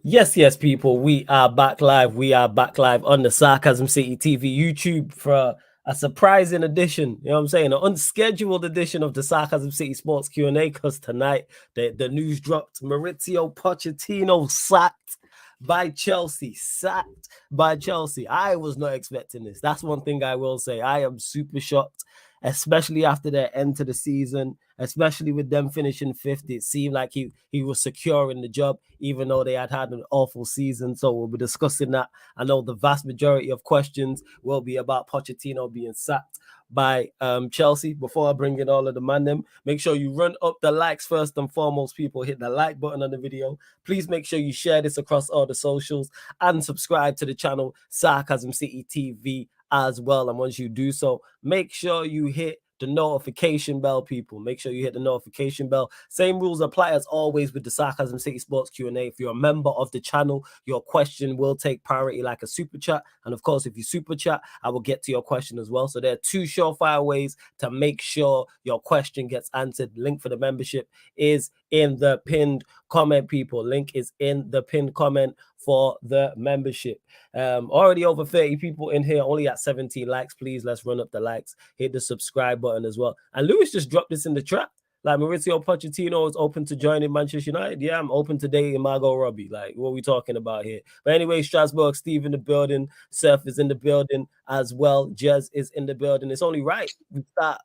Yes, yes, people. We are back live. We are back live on the Sarcasm City TV YouTube for a surprising edition. You know what I'm saying? An unscheduled edition of the Sarcasm City Sports Q&A, because tonight the news dropped. Mauricio Pochettino sacked by Chelsea. Sacked by Chelsea. I was not expecting this. That's one thing I will say. I am super shocked, especially after their end to the season, especially with them finishing fifth. It seemed like he was secure in the job, even though they had an awful season. So we'll be discussing that. I know the vast majority of questions will be about Pochettino being sacked by Chelsea. Before I bring in all of the man them, make sure you run up the likes first and foremost. People, hit the like button on the video. Please make sure you share this across all the socials and subscribe to the channel Sarcasm City TV as well. And once you do so, make sure you hit the notification bell, people. Make sure you hit the notification bell. Same rules apply as always with the Sarcasm City Sports Q&A. If you're a member of the channel, your question will take priority like a super chat. And of course, if you super chat, I will get to your question as well. So there are two surefire ways to make sure your question gets answered. Link for the membership is in the pinned comment, people. Link is in the pinned comment for the membership. Already over 30 people in here, only at 17 likes. Please, let's run up the likes. Hit the subscribe button as well. And Lewis just dropped this in the chat. Like, Mauricio Pochettino is open to joining Manchester United. Yeah, I'm open to dating Margot Robbie. Like, what are we talking about here? But anyway, Strasbourg, Steve in the building. Surf is in the building as well. Jez is in the building. It's only right we start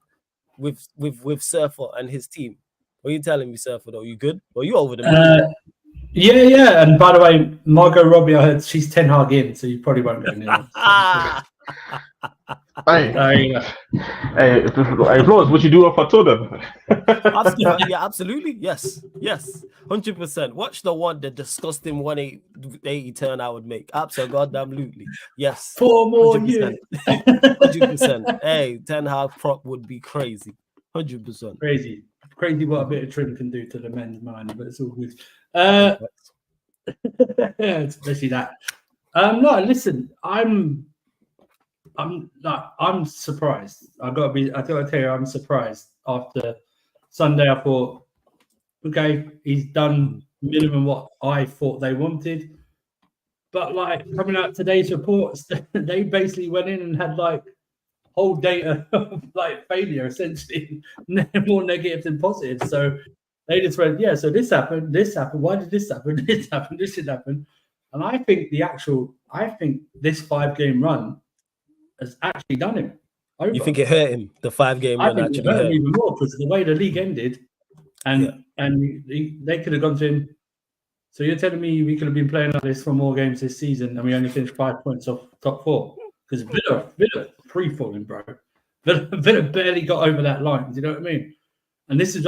with Surfer and his team. What are you telling me, Surfer, though? You good? Well, you over the moon. Yeah. And by the way, Margot Robbie, I heard she's 10 hard in, so you probably won't go near her. Hey, Flores, what you do for Tottenham? Yeah, absolutely. Yes, 100%. Watch the disgusting 180 turn I would make. Absolutely. Yes. 4 more years. 100%. Hey, 10 hard prop would be crazy. 100%. Crazy what a bit of trim can do to the men's mind, but it's all good. Especially that. No, listen, I'm surprised. I gotta tell you, I'm surprised. After Sunday, I thought, okay, he's done minimum what I thought they wanted. But like coming out today's reports, they basically went in and had like whole data of like failure, essentially, more negative than positive. So they just went, yeah, so this happened, why did this happen, this should happen. And I think this 5-game run has actually done him over. You think it hurt him? The 5-game run actually hurt him even more, because the way the league ended, and they could have gone to him. So you're telling me we could have been playing like this for more games this season, and we only finished 5 points off top 4? Because Villa free falling, bro. Villa barely got over that line. Do you know what I mean? And this is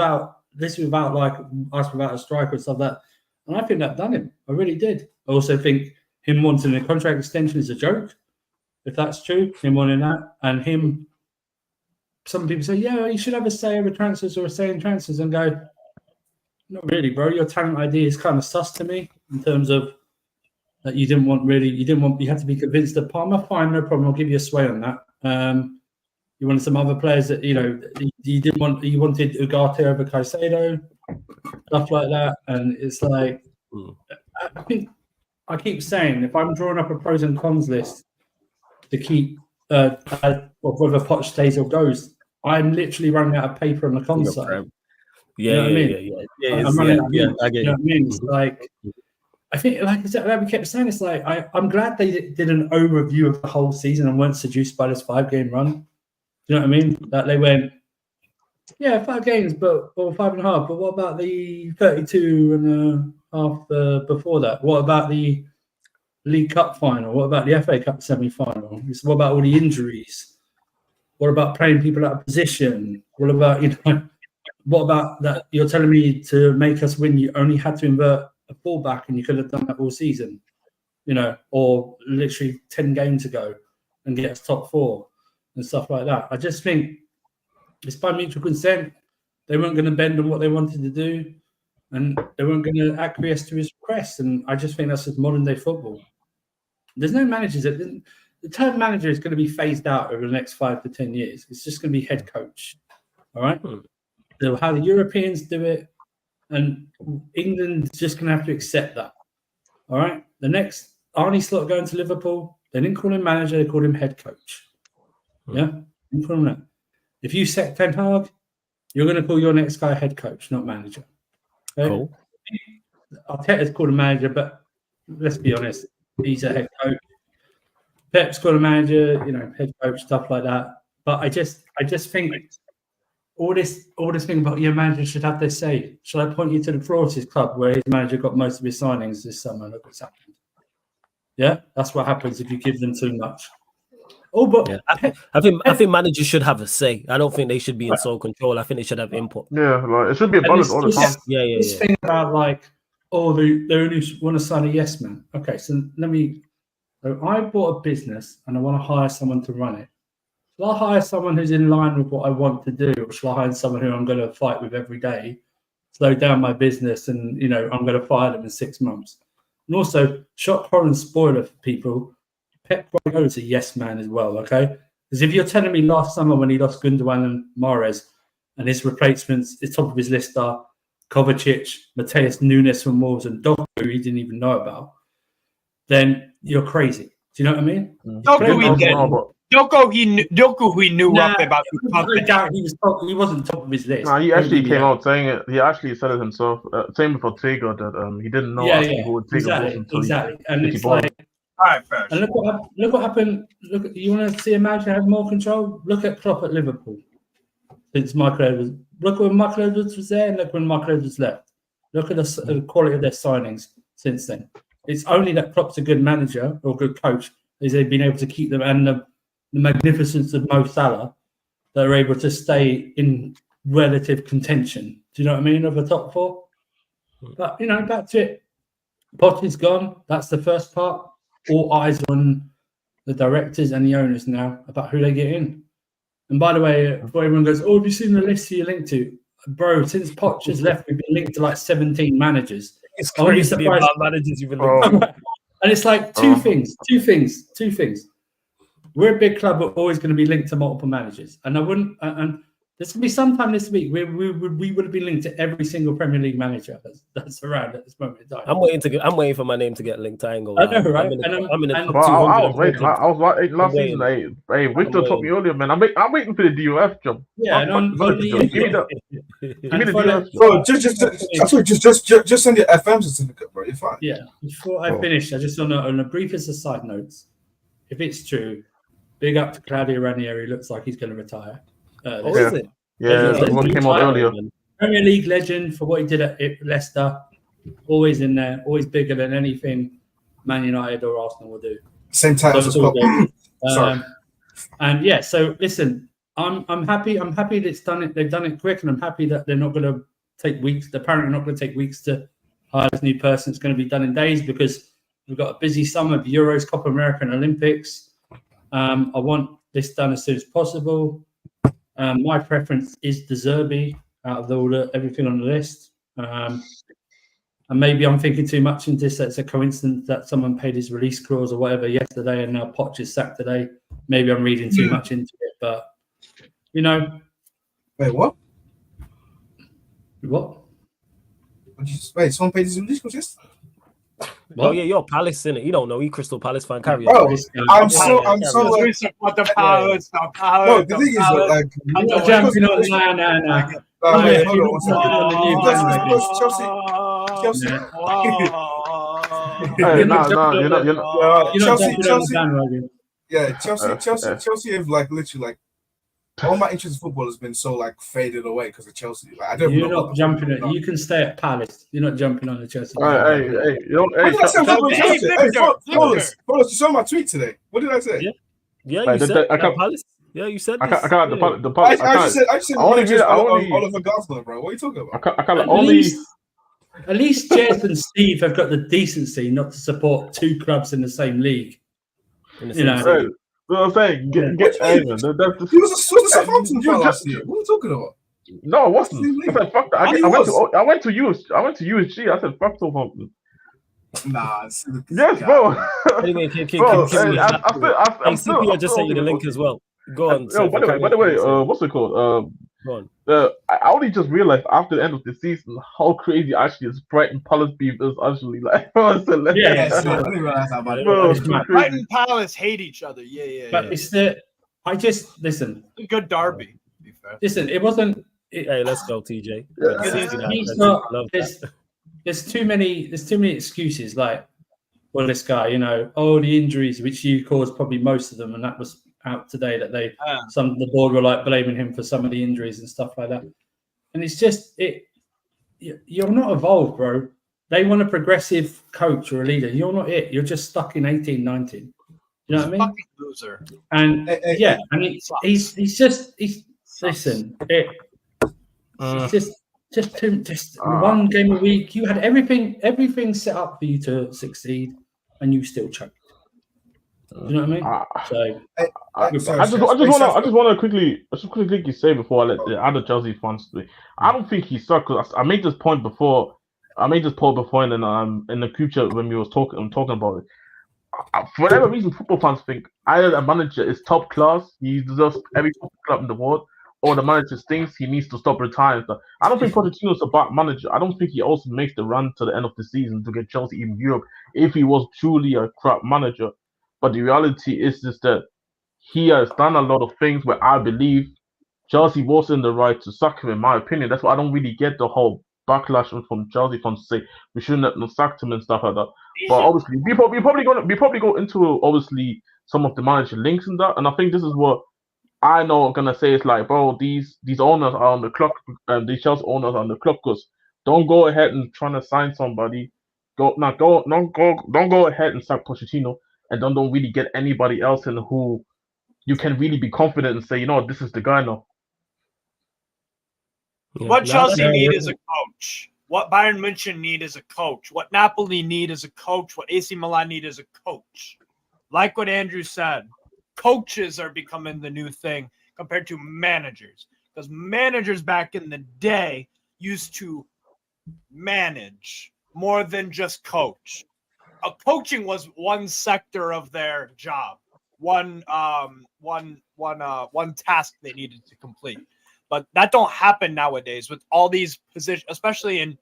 without like us without a striker and stuff like that. And I think that done him. I really did. I also think him wanting a contract extension is a joke. If that's true, him wanting that, and him, some people say, yeah, you should have a say over transfers or a say in transfers, and go, not really, bro. Your talent idea is kind of sus to me in terms of that you had to be convinced of Palmer. Fine, no problem. I'll give you a sway on that. You wanted some other players that, you wanted Ugarte over Caicedo, stuff like that. And it's like, I think I keep saying, if I'm drawing up a pros and cons list to keep whether Poch stays or goes, I'm literally running out of paper on the cons side. Yeah, I get it. I mean? It's like, I think, like we kept saying, it's like I'm glad they did an overview of the whole season and weren't seduced by this 5-game run. Do you know what I mean? That they went, 5 games, or 5.5. But what about the 32 and a half before that? What about the League Cup final? What about the FA Cup semi-final? What about all the injuries? What about playing people out of position? What about what about that? You're telling me to make us win, you only had to invert a fullback, and you could have done that all season, or literally 10 games ago and get us top 4 and stuff like that. I just think it's by mutual consent. They weren't going to bend on what they wanted to do, and they weren't going to acquiesce to his request. And I just think that's just modern day football. There's no managers. The term manager is going to be phased out over the next 5 to 10 years. It's just going to be head coach. All right. So how the Europeans do it, and England's just going to have to accept that. All right. The next Arnie Slot going to Liverpool. They didn't call him manager. They called him head coach. Yeah. They didn't call him that. If you sack Ten Hag, you're going to call your next guy head coach, not manager. Okay? Cool. Arteta's called a manager, but let's be honest, he's a head coach. Pep's called a manager, head coach, stuff like that. But I just think all this thing about your manager should have their say. Shall I point you to the Flores club where his manager got most of his signings this summer? Look what's happened. Yeah, that's what happens if you give them too much. Oh, but yeah. I think managers should have a say. I don't think they should be in sole control. I think they should have input. Yeah, like it should be a balance all the time. This thing about like, they only want to sign a yes man. Okay, so I bought a business and I want to hire someone to run it. Shall I hire someone who's in line with what I want to do, or shall I hire someone who I'm going to fight with every day, slow down my business, and I'm going to fire them in 6 months? And also, shock, horror, and spoiler for people. Pep Guardiola's a yes man as well, okay? Because if you're telling me last summer when he lost Gundogan and Mahrez, and his replacements, the top of his list are Kovacic, Mateus Nunes from Wolves, and Doku, who he didn't even know about, then you're crazy. Do you know what I mean? Doku, he knew up about the he wasn't top of his list. Nah, he actually came out saying it. He actually said it himself. Same for Tigo that he didn't know who would take a until exactly. And it's like, all right, first. And look what happened. Look, you want to see a manager have more control? Look at Klopp at Liverpool. Since Michael Edwards, look when Michael Edwards was there, and look when Michael Edwards left. Look at the quality of their signings since then. It's only that Klopp's a good manager or good coach is they've been able to keep them, and the magnificence of Mo Salah, that are able to stay in relative contention. Do you know what I mean? Of the top four. But back to it. Potter's gone. That's the first part. All eyes on the directors and the owners now about who they get in. And by the way, before everyone goes, have you seen the list you're linked to? Bro, since Poch has left, we've been linked to like 17 managers. It's crazy about managers you've been linked to. And it's like two things. We're a big club, we're always going to be linked to multiple managers. And I wouldn't, and there's going to be sometime this week we would have been linked to every single Premier League manager that's around at this moment in time. I'm waiting for my name to get linked. I ain't going. I know, right? I'm in the top 200. I was like last season. Hey, Victor told me earlier, man. I'm waiting for the DUF job. Yeah, give me the DUF job. Bro, just send your FM certificate, bro. You're fine. Yeah. Before I finish, I just on the briefest of side notes, if it's true, big up to Claudio Ranieri. Looks like he's going to retire. Is it? Yeah, that's what came out earlier. Premier League legend for what he did at Leicester. Always in there, always bigger than anything Man United or Arsenal will do. Same titles as well. Sorry. And yeah, so listen, I'm happy. I'm happy that it's done it. They've done it quick, and I'm happy that they're not going to take weeks. They're apparently not going to take weeks to hire this new person. It's going to be done in days because we've got a busy summer of Euros, Copa America, and Olympics. I want this done as soon as possible. My preference is De Zerbi out of everything on the list. And maybe I'm thinking too much into this. It's a coincidence that someone paid his release clause or whatever yesterday, and now Poch is sacked today. Maybe I'm reading too much into it, but Wait, what? What? Wait, someone paid his release clause yesterday? Oh yeah, you're Palace in it. You don't know. You Crystal Palace fan. Carry Bro, on. I'm so like. Support the powers. Bro, the thing is, like, I'm not jumping on. No. Wait, hold on. Chelsea. Hey, you're not. Yeah, Chelsea have like literally like all my interest in football has been so like faded away because of Chelsea. Like, I don't. You're not jumping it. You can stay at Palace. You're not jumping on the Chelsea. Hey, you saw my tweet today. What did I say? Yeah, you said Palace. Yeah, you said this. I can't the Palace. I just said Oliver Gardner, bro. What are you talking about? I can't only. At least Jez and Steve have got the decency not to support two clubs in the same league. What I'm saying, get he was a Southampton fan last year. What are you talking about? No, it wasn't. I said fuck that. I went to USG. I said fuck Southampton. Nah. Yes, bro. Anyway, I CP just sent you the link as well. Go on. By the way, what's it called? I only just realized after the end of the season how crazy actually is Brighton Palace beef is actually like. I didn't realize how bad. Bro, Brighton Palace hate each other. Yeah. But it's the. I just listen. A good derby. To be fair. Listen, it wasn't. Hey, let's go, TJ. There's too many excuses like, well, this guy, the injuries which you caused probably most of them, and that was out today that the board were like blaming him for some of the injuries and stuff like that. And it's just you're not evolved, bro. They want a progressive coach or a leader. You're not it. You're just stuck in 18, 19. You know what I mean? Fucking loser. And he's listen. It's just one game a week. You had everything set up for you to succeed, and you still choked. You know what I mean? I just want to quickly say before I let the other Chelsea fans speak. I don't think he sucked. Cause I made this point before. I made this point before, and then in the future when we was talking about it. For whatever reason, football fans think either a manager is top class, he deserves every club in the world, or the manager stinks, he needs to stop retiring. So I don't think Pochettino is a bad manager. I don't think he also makes the run to the end of the season to get Chelsea in Europe if he was truly a crap manager. But the reality is just that he has done a lot of things where I believe Chelsea was in the right to sack him, in my opinion. That's why I don't really get the whole backlash from Chelsea fans to say we shouldn't have sacked him and stuff like that. But obviously, we probably go into obviously some of the manager links and that. And I think this is what I know I'm gonna say. It's like, bro, these owners are on the clock. These Chelsea owners are on the clock. Because don't go ahead and trying to sign somebody. Don't go ahead and sack Pochettino, and don't really get anybody else in who you can really be confident and say, you know what, this is the guy now. Yeah. What Chelsea need is a coach. What Bayern München need is a coach. What Napoli need is a coach. What AC Milan need is a coach. Like what Andrew said, coaches are becoming the new thing compared to managers. Because managers back in the day used to manage more than just coach. Coaching was one sector of their job, one task they needed to complete. But that don't happen nowadays with all these positions, especially in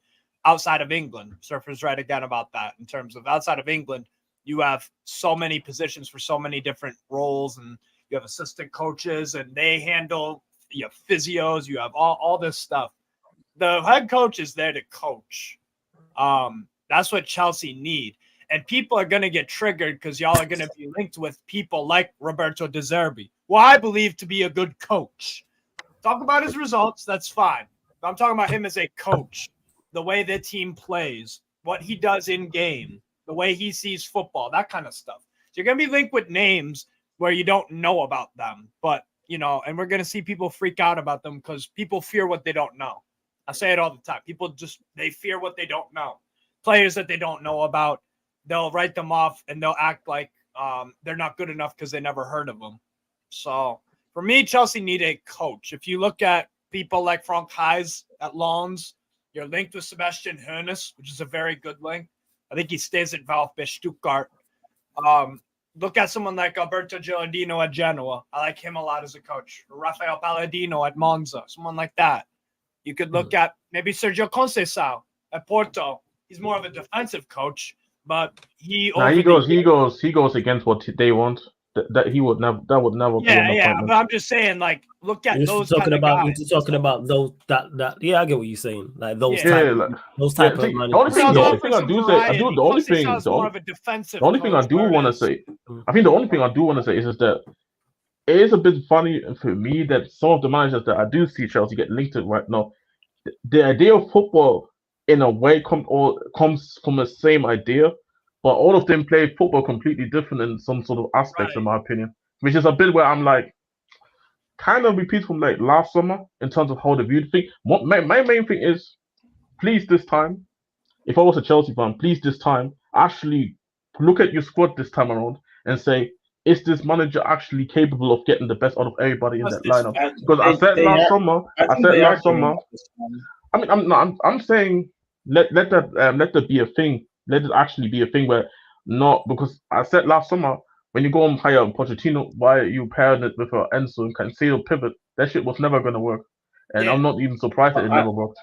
outside of England. Surfer's right again about that. In terms of outside of England, you have so many positions for so many different roles, and you have assistant coaches, and they handle, you have physios, you have all this stuff. The head coach is there to coach. That's what Chelsea need. And people are going to get triggered because y'all are going to be linked with people like Roberto De Zerbi, who I believe to be a good coach. Talk about his results, that's fine. But I'm talking about him as a coach, the way the team plays, what he does in game, the way he sees football, that kind of stuff. So you're going to be linked with names where you don't know about them. But, and we're going to see people freak out about them because people fear what they don't know. I say it all the time. People they fear what they don't know. Players that they don't know about, they'll write them off and they'll act like they're not good enough because they never heard of them. So for me, Chelsea need a coach. If you look at people like Frank Heis at Lens, you're linked with Sebastian Hoeneß, which is a very good link. I think he stays at VfB Stuttgart. Look at someone like Alberto Gilardino at Genoa. I like him a lot as a coach. Rafael Palladino at Monza, someone like that. You could look at maybe Sergio Conceição at Porto. He's more of a defensive coach, but he goes against what they want. That would never. Yeah. But I'm just saying, like, look at those. You're talking about those that. Yeah, I get what you're saying. Like those type of money. The only thing I do want to say, I think the only thing I do want to say is that it is a bit funny for me that some of the managers that I do see Chelsea get linked to right now, the idea of football in a way comes from the same idea. But all of them play football completely different in some sort of aspects, in my opinion. Which is a bit where I'm like, kind of repeats from like last summer in terms of how they view the thing. My main thing is, please this time, if I was a Chelsea fan, please this time, actually look at your squad this time around and say, is this manager actually capable of getting the best out of everybody in that lineup? Because I said last summer. I mean, I'm saying let that be a thing. Let it actually be a thing where not, because I said last summer, when you go and hire Pochettino, why are you pairing it with Enzo and Cancelo pivot? That shit was never going to work. and Yeah. I'm not even surprised that it never worked.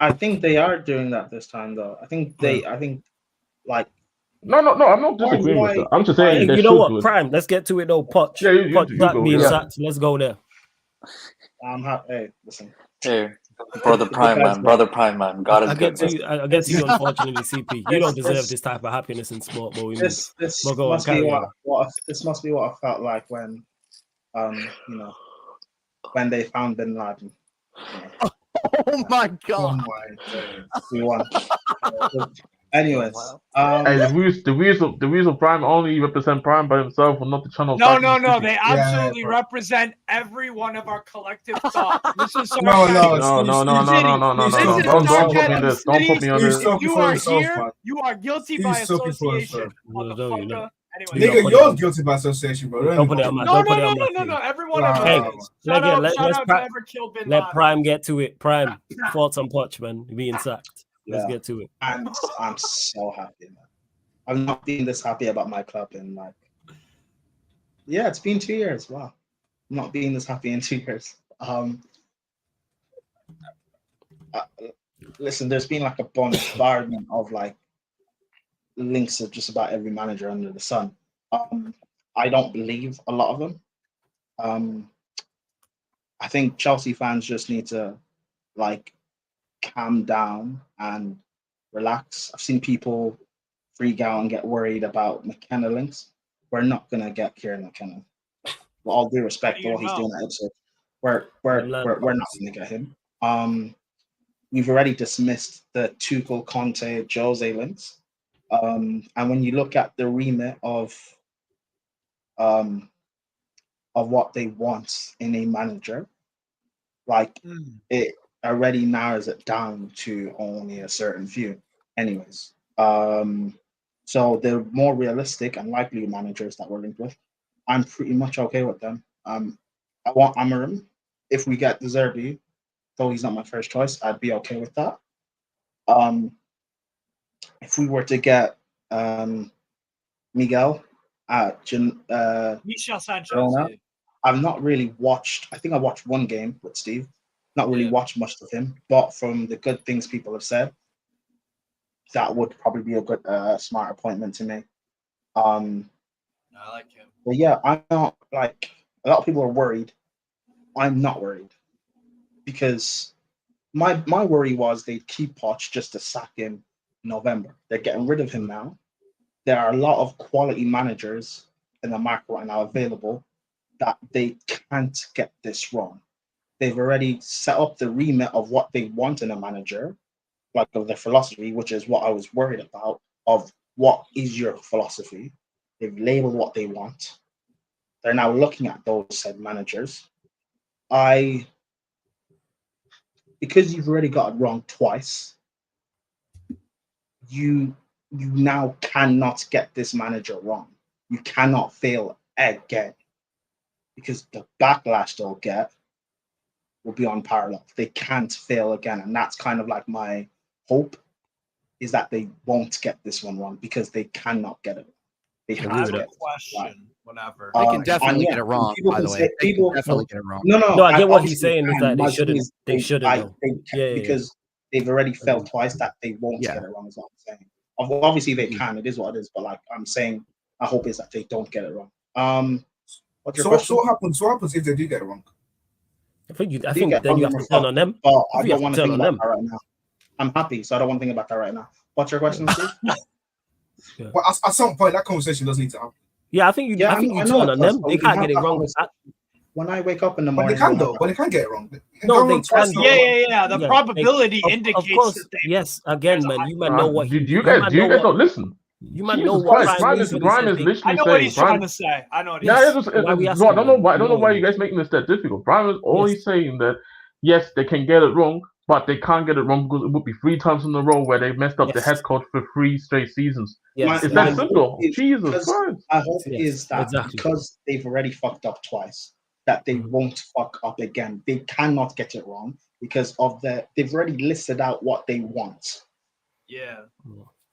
I think they are doing that this time, though. I think like. No, I'm not disagreeing with that. I'm just saying they you know should what, do it. Prime? Let's get to it though. Poch. Yeah, you Poch go. being Yeah. sacked. Let's go there. I'm happy. Hey, listen. Hey, brother Prime man. God is I good. get to you. I get to you. Unfortunately, CP, you don't deserve this type of happiness in sport. But This must be what I felt like when, when they found Bin Laden. Oh my god! We won. Anyways, Hey, the views of Prime only represent Prime by himself, and not the channel. No. They absolutely represent every one of our collective thoughts. This is No. Don't put me on this. You are here. You are guilty by association. Motherfucker. Anyway, Nigga, you're guilty by association, bro. Don't put it on my. No. Every one of us. Shout out to whoever killed Bin Laden. Let Prime get to it. Prime, thoughts on Poch, man, being sacked. Let's get to it. I'm so happy, man. I've not been this happy about my club in it's been 2 years. Wow. I'm not being this happy in 2 years. Listen, there's been like a bombardment of links of just about every manager under the sun. I don't believe a lot of them. I think Chelsea fans just need to calm down and relax. I've seen people freak out and get worried about McKenna links. We're not gonna get Kieran McKenna. With all due respect to what he's doing at Ipswich, we're not gonna get him. We've already dismissed the Tuchel, Conte, Jose links. And when you look at the remit of what they want in a manager, it already narrows it down to only a certain few. Anyways, so the more realistic and likely managers that we're linked with, I'm pretty much okay with them. I want Amarim. If we get De Zerbi, though he's not my first choice, I'd be okay with that. If we were to get Miguel Michel Sanchez. I've not really watched. I think I watched one game with Steve. Not really watched much of him, but from the good things people have said, that would probably be a good, smart appointment to me. I like him. But yeah, I'm not a lot of people are worried. I'm not worried because my worry was they'd keep Poch just to sack him in November. They're getting rid of him now. There are a lot of quality managers in the market right now available that they can't get this wrong. They've already set up the remit of what they want in a manager, of their philosophy, which is what I was worried about, of what is your philosophy. They've labeled what they want. They're now looking at those said managers. Because you've already got it wrong twice, you now cannot get this manager wrong. You cannot fail again because the backlash they'll get will be unparalleled. They can't fail again. And that's kind of my hope, is that they won't get this one wrong because they cannot get it. They have a question. Whatever. They can definitely get it wrong, by the way. They can definitely get it wrong. No, I get what he's saying is that they shouldn't. Because they've already failed twice, that they won't get it wrong, is what I'm saying. Obviously they can, it is what it is, but I'm saying my hope is that they don't get it wrong. So what happens if they do get it wrong? I think then you have to turn on them. But I don't want to think about that right now. I'm happy, so I don't want to think about that right now. What's your question, Steve? Well, at some point that conversation does need to happen. Yeah, I think you turn on them. They can't get it wrong. When I wake up in the morning, but they can though. But they can get it wrong. No, they can. Yeah. The probability indicates. Of course, that yes. Again, man, you might know what. Do you guys not listen? You might know what. Brian is literally saying. I know what he's trying to say. I know what he's saying. I don't know why you guys making this that difficult. Brian is only saying that yes, they can get it wrong, but they can't get it wrong because it would be 3 times in a row where they messed up the head coach for 3 straight seasons. Yes. It's that simple. Jesus Christ. My hope is that because they've already fucked up twice, that they won't fuck up again. They cannot get it wrong because they've already listed out what they want. Yeah.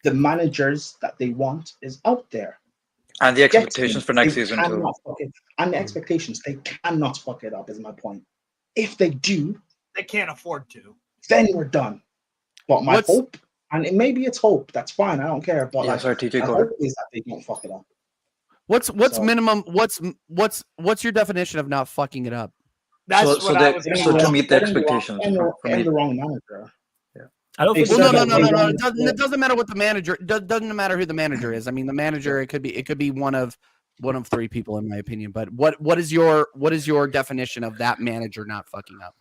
The managers that they want is out there. And the expectations for next season too. And the expectations, they cannot fuck it up, is my point. If they do, They can't afford to. Then we're done. But my hope, and maybe it's hope. That's fine. I don't care. But Yeah, sorry, TJ, my go hope ahead. is that they don't fuck it up. What's minimum? What's your definition of not fucking it up? That's so to meet the expectations. And the wrong manager. I don't think. Well, no. It doesn't matter what the manager. Doesn't matter who the manager is. I mean, the manager. It could be one of three people, in my opinion. But what is your definition of that manager not fucking up?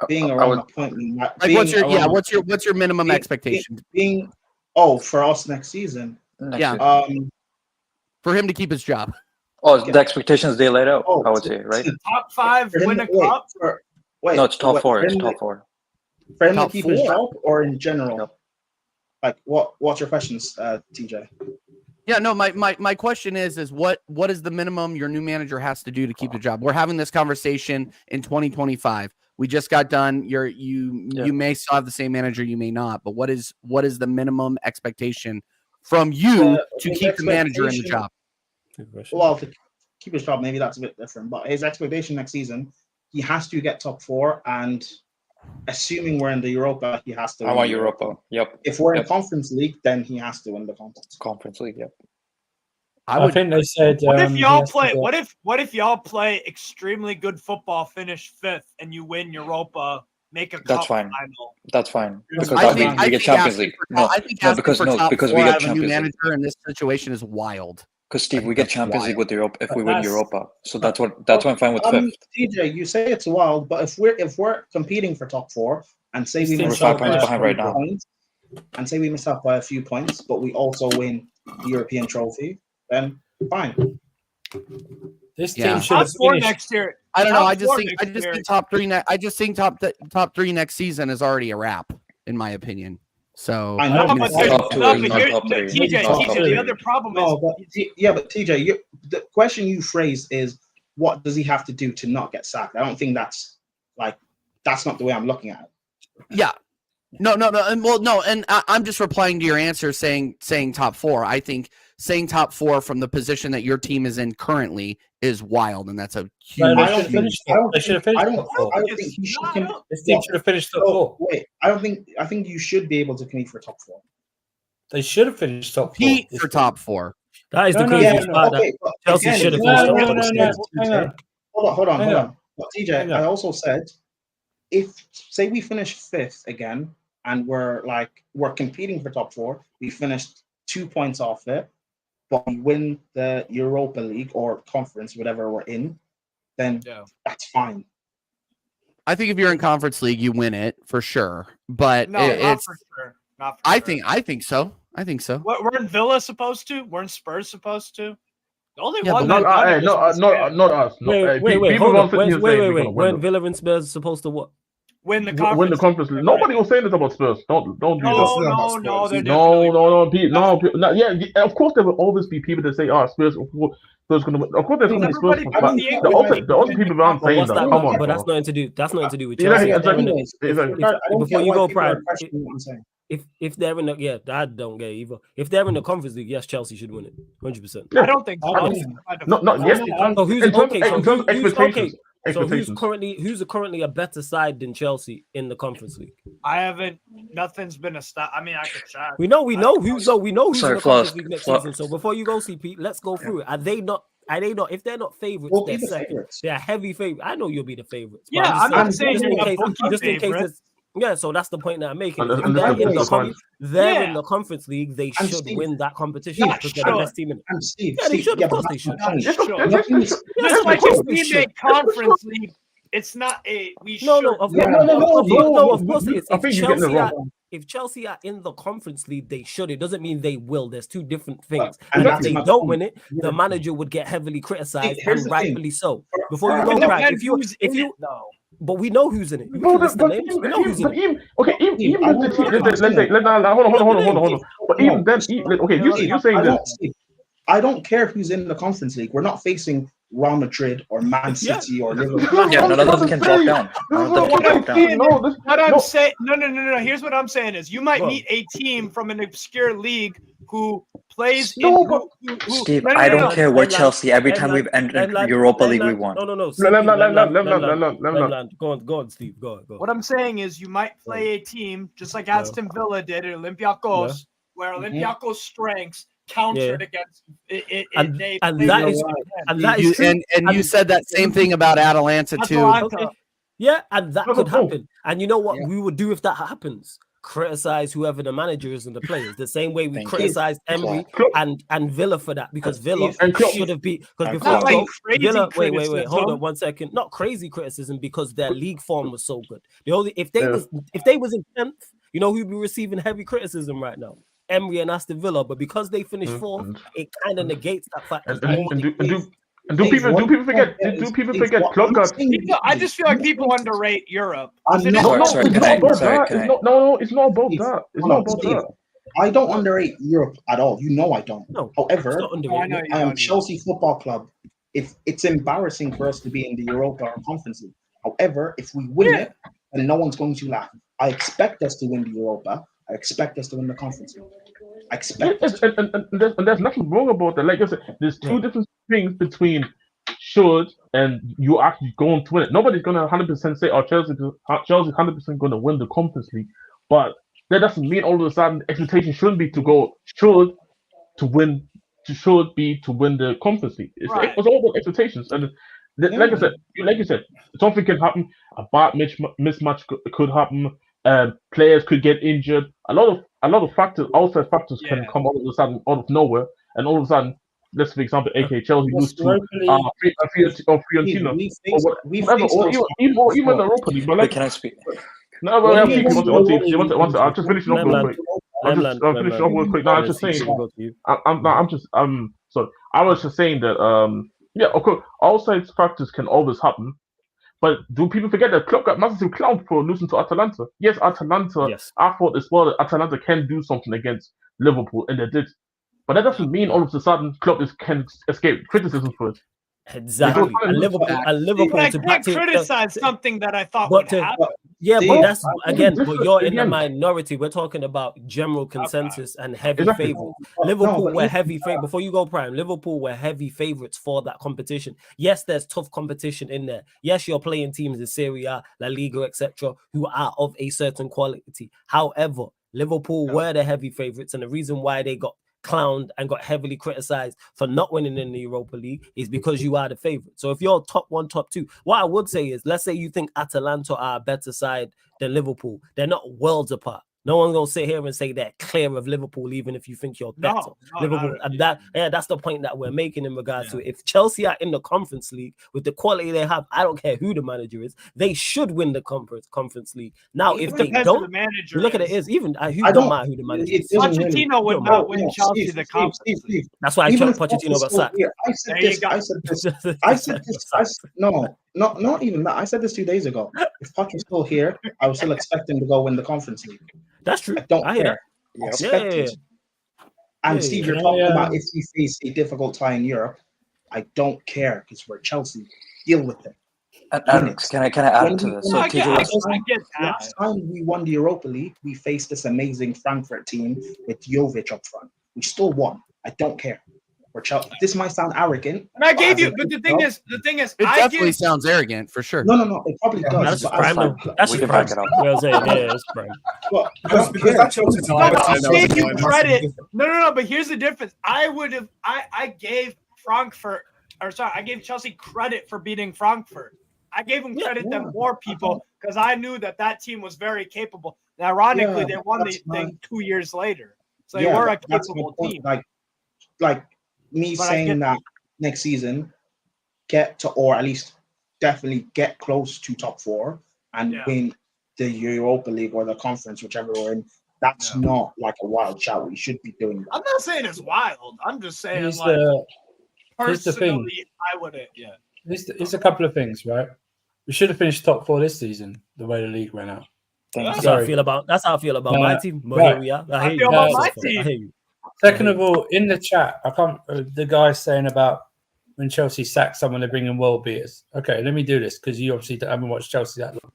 Being around appointment. What's your minimum expectation? For us next season. For him to keep his job. Oh, the expectations they laid out. I would say, right? Top 5 win a cup. No, it's top 4. It's top 4. For him to keep his job, or in general? Yep. Like what's your questions, TJ? Yeah, no, my question is what is the minimum your new manager has to do to keep the job? We're having this conversation in 2025. We just got done. You may still have the same manager, you may not, but what is the minimum expectation from you to keep the manager in the job? Well, to keep his job, maybe that's a bit different, but his expectation next season, he has to get top 4, and assuming we're in the Europa, he has to. I want Europa. Yep. If we're in Conference League, then he has to win the Conference League. Yep. I think they said. What if y'all play? What if y'all play extremely good football, finish 5th, and you win Europa, make a cup final? That's fine. Because we get Champions League. Because we get Champions League. Manager in this situation is wild. Because Steve, we get Champions League with Europe if we win Europa. So that's why I'm fine with 5th. TJ, you say it's wild, but if we're competing for top 4 and say we miss 5 points behind right now, and say we miss out by a few points, but we also win the European trophy, then fine. This team should top have 4 finished next year. I don't know. I just think top 3. I just think top 3 next season is already a wrap, in my opinion. So I know, top 2, top 3. TJ, the other problem is but TJ, the question you phrased is what does he have to do to not get sacked? I don't think that's not the way I'm looking at it. Yeah. No, and I'm just replying to your answer saying top 4. I think saying top 4 from the position that your team is in currently is wild, and that's a huge. They should have finished. I don't think he should. This team should have finished top 4. Wait, I think you should be able to compete for top 4. They should have finished top 4. Compete for top 4. That is the craziest part. Chelsea should have finished top 4. Hold on. But TJ, I also said, if say we finish 5th again, and we're competing for top 4, we finished 2 points off it, but we win the Europa League or conference, whatever we're in, then that's fine. I think if you're in Conference League, you win it for sure. But not for sure. I think so. Weren't Villa supposed to? Weren't Spurs supposed to? The only one. Not us. Wait. When Villa and Spurs supposed to what? Win the conference league. Nobody was saying this about Spurs. Don't do that. No. Yeah, of course there will always be people that say, Spurs going to win. Of course there's going to be Spurs. The other people aren't saying that. Come on. But that's nothing to do with Chelsea. Before you go, Pride, if they're in the I don't get it either. If they're in the Conference League, yes, Chelsea should win it, 100%. I don't think so. Not yes. Okay. So who's currently a better side than Chelsea in the Conference League? Nothing's been established. I mean, I could try. We know who's in the Conference League next season. So before you go, CP, let's go through it. Are they not? If they're not favorites, they're second. They're heavy favorites. I know you'll be the favorites. Yeah, I'm saying just in case. Yeah, so that's the point that I'm making. They're in the Conference League. They should win that competition because they're the best team in it. They should. Of course, they should. Just like if we make Conference League, it's not a we should. No. Of course it is. I think you're getting it wrong. If Chelsea are in the Conference League, they should. It doesn't mean they will. There's two different things. And if they don't win it, the manager would get heavily criticized, and rightfully so. Before you go, right? If you but we know who's in it. We know who's in it. Even the team. Hold on. But even then, you're saying that. I don't care who's in the Conference League. We're not facing Real Madrid or Man City or Liverpool. Yeah, none of them can drop down. I'm saying, no. Here's what I'm saying is you might meet a team from an obscure league who plays No, in but Steve, no, no, I no, don't no. care. We're Lemland, Chelsea. Every time we've entered Europa League, we won. No. Lemland. Go on, Steve. Go on. What I'm saying is you might play a team just like Aston Villa did at Olympiacos, where Olympiacos' strengths countered against it. You said that same thing about Atalanta too. Okay. Yeah, and that could happen. And you know what we would do if that happens? Criticize whoever the manager is and the players. The same way we criticized Emery and Villa for that, because Villa should have beat. Because before Villa, wait, hold on 1 second. Not crazy criticism, because their league form was so good. The only if they was in 10th, you know who'd be receiving heavy criticism right now? Emery and Aston Villa, but because they finished 4th, it kind of negates that fact. Do people forget? Do people forget? Klopp got. I just feel like people underrate Europe. It's not about that. It's not about that. It's not about that. I don't underrate Europe at all. You know I don't. No, however, I am Chelsea Football Club. If it's embarrassing for us to be in the Europa or Conference League. However, if we win it, then no one's going to laugh. I expect us to win the Europa. I expect us to win the Conference League. I expect and there's nothing wrong about that. Like I said, there's two different things between should and you actually going to win it. Nobody's gonna 100% say, Chelsea's 100% gonna win the Conference League, but that doesn't mean all of a sudden the expectation shouldn't be to win the Conference League. It's all about expectations, and like you said, something can happen. A bad mismatch could happen. Players could get injured. A lot of factors, outside factors, can come all of a sudden out of nowhere, and all of a sudden, let's for example, AK Chelsea used to Fiorentina, or even the Europa League. But can I speak? No, but I'll just finish off real quick. I'll finish off real quick. No, I'm just saying. Sorry. I was just saying that. Of course, outside factors can always happen. But do people forget that Klopp got massive clout for losing to Atalanta? Yes, Atalanta. Yes. I thought as well that Atalanta can do something against Liverpool, and they did. But that doesn't mean all of a sudden Klopp can escape criticism for it. Exactly. And Liverpool I can't criticize something that I thought would happen. But that's but you're in the minority. We're talking about general consensus and heavy favorites. Liverpool were heavy favorites. Before you go prime, Liverpool were heavy favorites for that competition. Yes, there's tough competition in there. Yes, you're playing teams in Serie A, La Liga, etc., who are of a certain quality. However, Liverpool were the heavy favorites, and the reason why they got clowned and got heavily criticized for not winning in the Europa League is because you are the favorite. So if you're top 1, top 2, what I would say is, let's say you think Atalanta are a better side than Liverpool. They're not worlds apart. No one's gonna sit here and say they're clear of Liverpool, even if you think you're better. Liverpool, and that's the point that we're making in regards to it. If Chelsea are in the Conference League with the quality they have, I don't care who the manager is, they should win the Conference League. Now, if they don't, look at it is even who don't matter who the manager is. Pochettino would not win Chelsea the Conference League. That's why Pochettino got sacked. Not even that. I said this 2 days ago. If Poch was still here, I would still expect him to go win the Conference League. That's true. I don't care. And Steve, you're talking about if we face a difficult tie in Europe, I don't care because we're Chelsea. Deal with it. Alex, can I add to this? So last time we won the Europa League, we faced this amazing Frankfurt team with Jovic up front. We still won. I don't care. This might sound arrogant. And I gave you, but the thing is, it definitely sounds arrogant for sure. No, it probably does. That's prime. That's prime. It's prime. Because that Chelsea team. I gave you credit. No. But here's the difference. I gave I gave Chelsea credit for beating Frankfurt. I gave them credit than more people because I knew that team was very capable. And ironically, they won the thing 2 years later, so they were a capable team. Like me saying that next season, get to, or at least definitely get close to top 4 and win the Europa League or the conference, whichever we're in. That's not like a wild shout. We should be doing that. I'm not saying it's wild. I'm just saying personally, I wouldn't. Yeah. There's a couple of things, right? We should have finished top 4 this season. The way the league went out. That's how I feel about my team. But here we are. I feel about my team. I hate you. Second of all, in the chat, the guy saying about when Chelsea sacked someone, they bring in world beaters. Okay, let me do this because you obviously haven't watched Chelsea that long.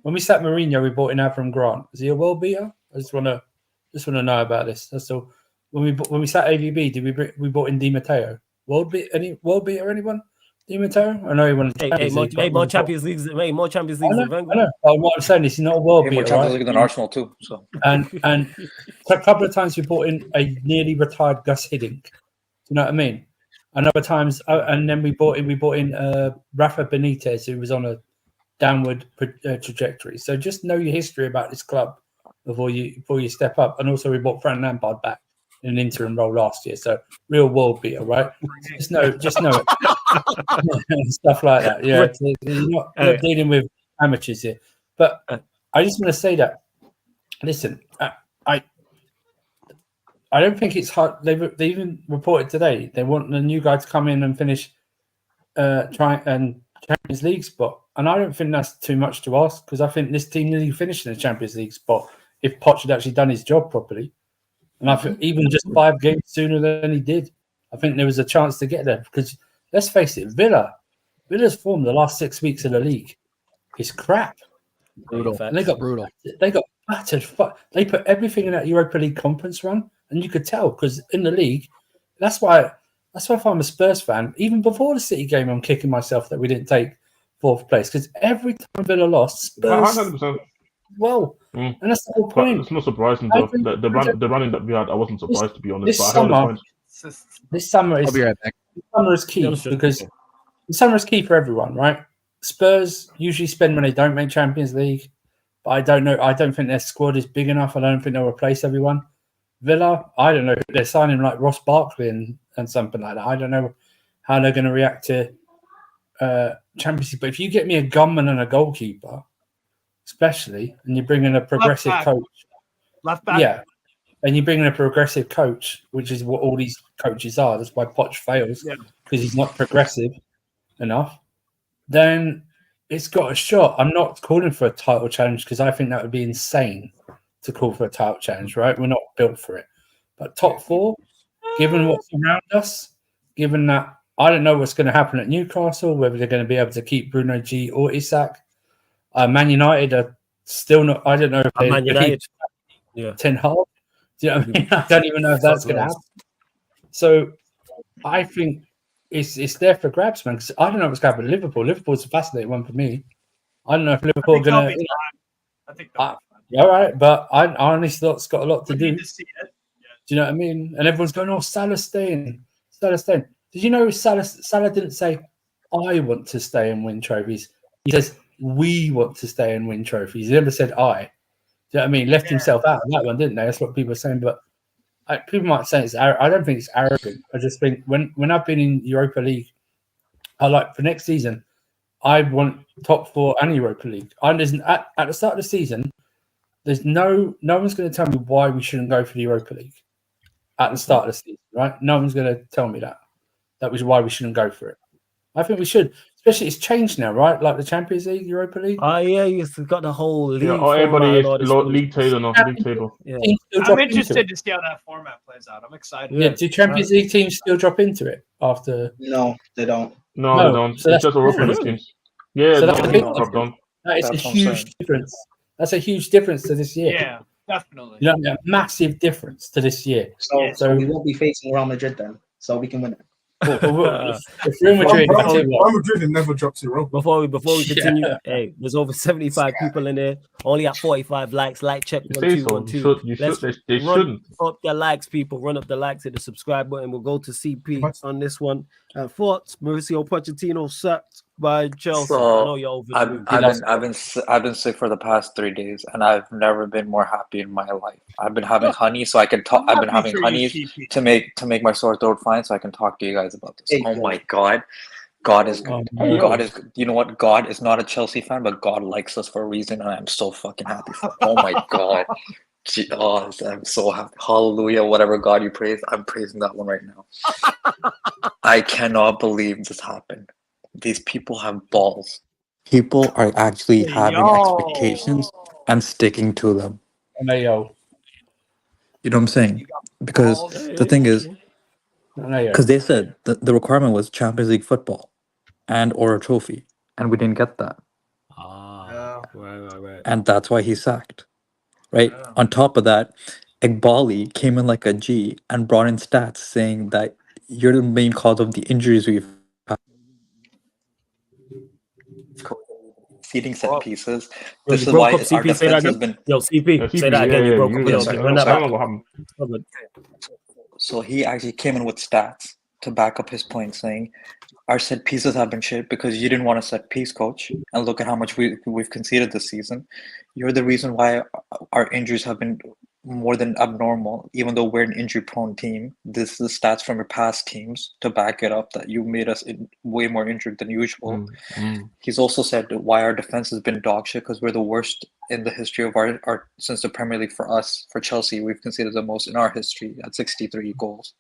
When we sacked Mourinho, we brought in Avram Grant. Is he a world beater? I just want to know about this. That's all. when we sat AVB, did we brought in Di Matteo? World beater anyone? Di Matteo? I know he won the Champions League. More Champions Leagues. More Champions Leagues than Wenger. I know. But what I'm saying is, he's not a world More beater, Champions right? League than Arsenal too. So And a couple of times we brought in a nearly retired Gus Hiddink. Do you know what I mean? And other times, and then we brought in Rafa Benitez, who was on a downward trajectory. So just know your history about this club before you step up. And also, we brought Frank Lampard back in an interim role last year. So real world beater, right? Just know it. Stuff like that. Yeah, you're not dealing with amateurs here. But I just want to say that. Listen, I don't think it's hard. They even reported today they want the new guy to come in and finish try and Champions League spot, and I don't think that's too much to ask because I think this team nearly finished in the Champions League spot if Poch had actually done his job properly, and I think even just 5 games sooner than he did, I think there was a chance to get there. Because let's face it, Villa's form the last 6 weeks of the league is crap. Brutal. And they got brutal. They got battered. They put everything in that Europa League conference run, and you could tell because in the league, that's why if I'm a Spurs fan, even before the City game, I'm kicking myself that we didn't take 4th place because every time Villa lost, Spurs 100%. Well, and that's the whole point. It's not surprising though. The running that we had, I wasn't surprised to be honest. But I heard the point. This summer is key because the summer is key for everyone, right? Spurs usually spend when they don't make Champions League, but I don't know. I don't think their squad is big enough. I don't think they'll replace everyone. Villa, I don't know. They're signing like Ross Barkley and something like that. I don't know how they're going to react to Champions League. But if you get me a gunman and a goalkeeper, especially, and you bring in a progressive coach, left back, yeah, and you bring in a progressive coach, which is what all these coaches are. That's why Poch fails because he's not progressive enough. Then it's got a shot. I'm not calling for a title challenge because I think that would be insane to call for a title challenge, right? We're not built for it. But top 4, given what's around us, given that I don't know what's going to happen at Newcastle, whether they're going to be able to keep Bruno G or Isak. Man United are still not. I don't know if Man United. Yeah. Ten Hag. Do you know what I mean? I don't even know if that's going to happen. So I think it's there for grabs, man. Because I don't know what's going to happen to Liverpool. Liverpool's a fascinating one for me. I don't know if Liverpool are going to. I think all right, but I honestly thought it's got a lot to do. To see it. Yeah. Do you know what I mean? And everyone's going, "Oh, Salah's staying. Salah's staying." Did you know Salah didn't say, "I want to stay and win trophies"? He says, "We want to stay and win trophies." He never said, "I." Do you know what I mean? Left himself out of that one, didn't they? That's what people are saying. But people might say it's. I don't think it's arrogant. I just think when I've been in Europa League, I like for next season, I want top 4 and Europa League. At the start of the season, there's no one's going to tell me why we shouldn't go for the Europa League at the start of the season, right? No one's going to tell me that. That was why we shouldn't go for it. I think we should. Especially, it's changed now, right? Like the Champions League, Europa League. Oh yeah, you've got the whole league. Yeah, everybody is league table now. League table. Yeah. I'm interested to see how that format plays out. I'm excited. Yeah, do Champions League teams still drop into it after? No, they don't. No, they don't. So it's just Europa League teams. Yeah, so that is a huge difference. That's a huge difference to this year. Yeah, definitely. You know, a massive difference to this year. So we won't be facing Real Madrid then, so we can win it. If Real Madrid, Real Madrid never drops Europa. Before we continue, hey, there's over 75 people in there. Only at 45 likes. Like check 1, 2, 1, 2. They shouldn't up the likes, people. Run up the likes, hit the subscribe button. We'll go to CP on this one. Thoughts? Mauricio Pochettino sucked by Chelsea. So, I know you're over. I've been sick for the past 3 days, and I've never been more happy in my life. I've been having honey, so I can talk. I've been having honey to make my sore throat fine, so I can talk to you guys about this. Oh my God, God is good. God is. You know what? God is not a Chelsea fan, but God likes us for a reason, and I'm so fucking happy. Oh my God. I'm so happy. Hallelujah. Whatever God you praise, I'm praising that one right now. I cannot believe this happened. These people have balls. People are actually having expectations and sticking to them. You know what I'm saying? Because the thing is, because they said the requirement was Champions League football and or a trophy, and we didn't get that. Right. And that's why he's sacked. Right. On top of that, Iqbali came in like a G and brought in stats saying that you're the main cause of the injuries we've had. Feeding set pieces. Yo, This you is broke why up, our CP. Say that defense has again. been. Yo, CP, Yeah, say that again. You broke up a little bit. Run that I back. don't know what happened. Oh, good. So he actually came in with stats to back up his point, saying our set pieces have been shit because you didn't want a set piece, coach. And look at how much we've conceded this season. You're the reason why our injuries have been more than abnormal, even though we're an injury-prone team. This is the stats from your past teams to back it up that you made us way more injured than usual. He's also said why our defense has been dog shit because we're the worst in the history of our since the Premier League for us. For Chelsea, we've conceded the most in our history at 63 goals.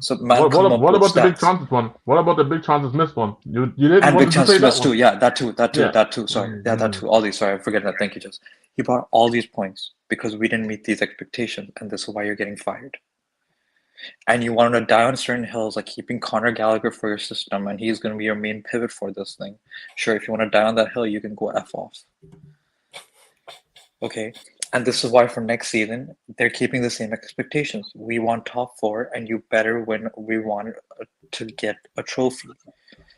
So man, what about the big chances one? What about the big chances missed one? You didn't and want big to say chances that missed one. too. Yeah, that too. Sorry, Yeah. that too. All these. Sorry, I'm forgetting that. Thank you, Jess. He brought all these points because we didn't meet these expectations, and this is why you're getting fired. And you wanted to die on certain hills, like keeping Conor Gallagher for your system, and he's going to be your main pivot for this thing. Sure, if you want to die on that hill, you can go F off. Okay, and this is why for next season, they're keeping the same expectations. We want top 4, and you better win. We want to get a trophy,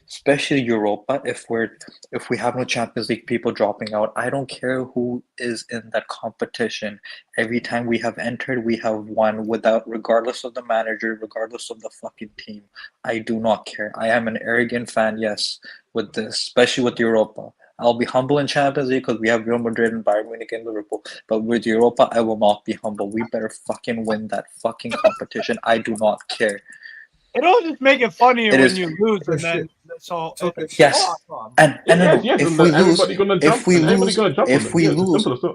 especially Europa. If we have no Champions League people dropping out, I don't care who is in that competition. Every time we have entered, we have won regardless of the manager, regardless of the fucking team. I do not care. I am an arrogant fan, yes, with this, especially with Europa. I'll be humble in Champions League because we have Real Madrid and Bayern Munich and Liverpool. But with Europa, I will not be humble. We better fucking win that fucking competition. I do not care. It'll just make it funnier when you lose, and then yes.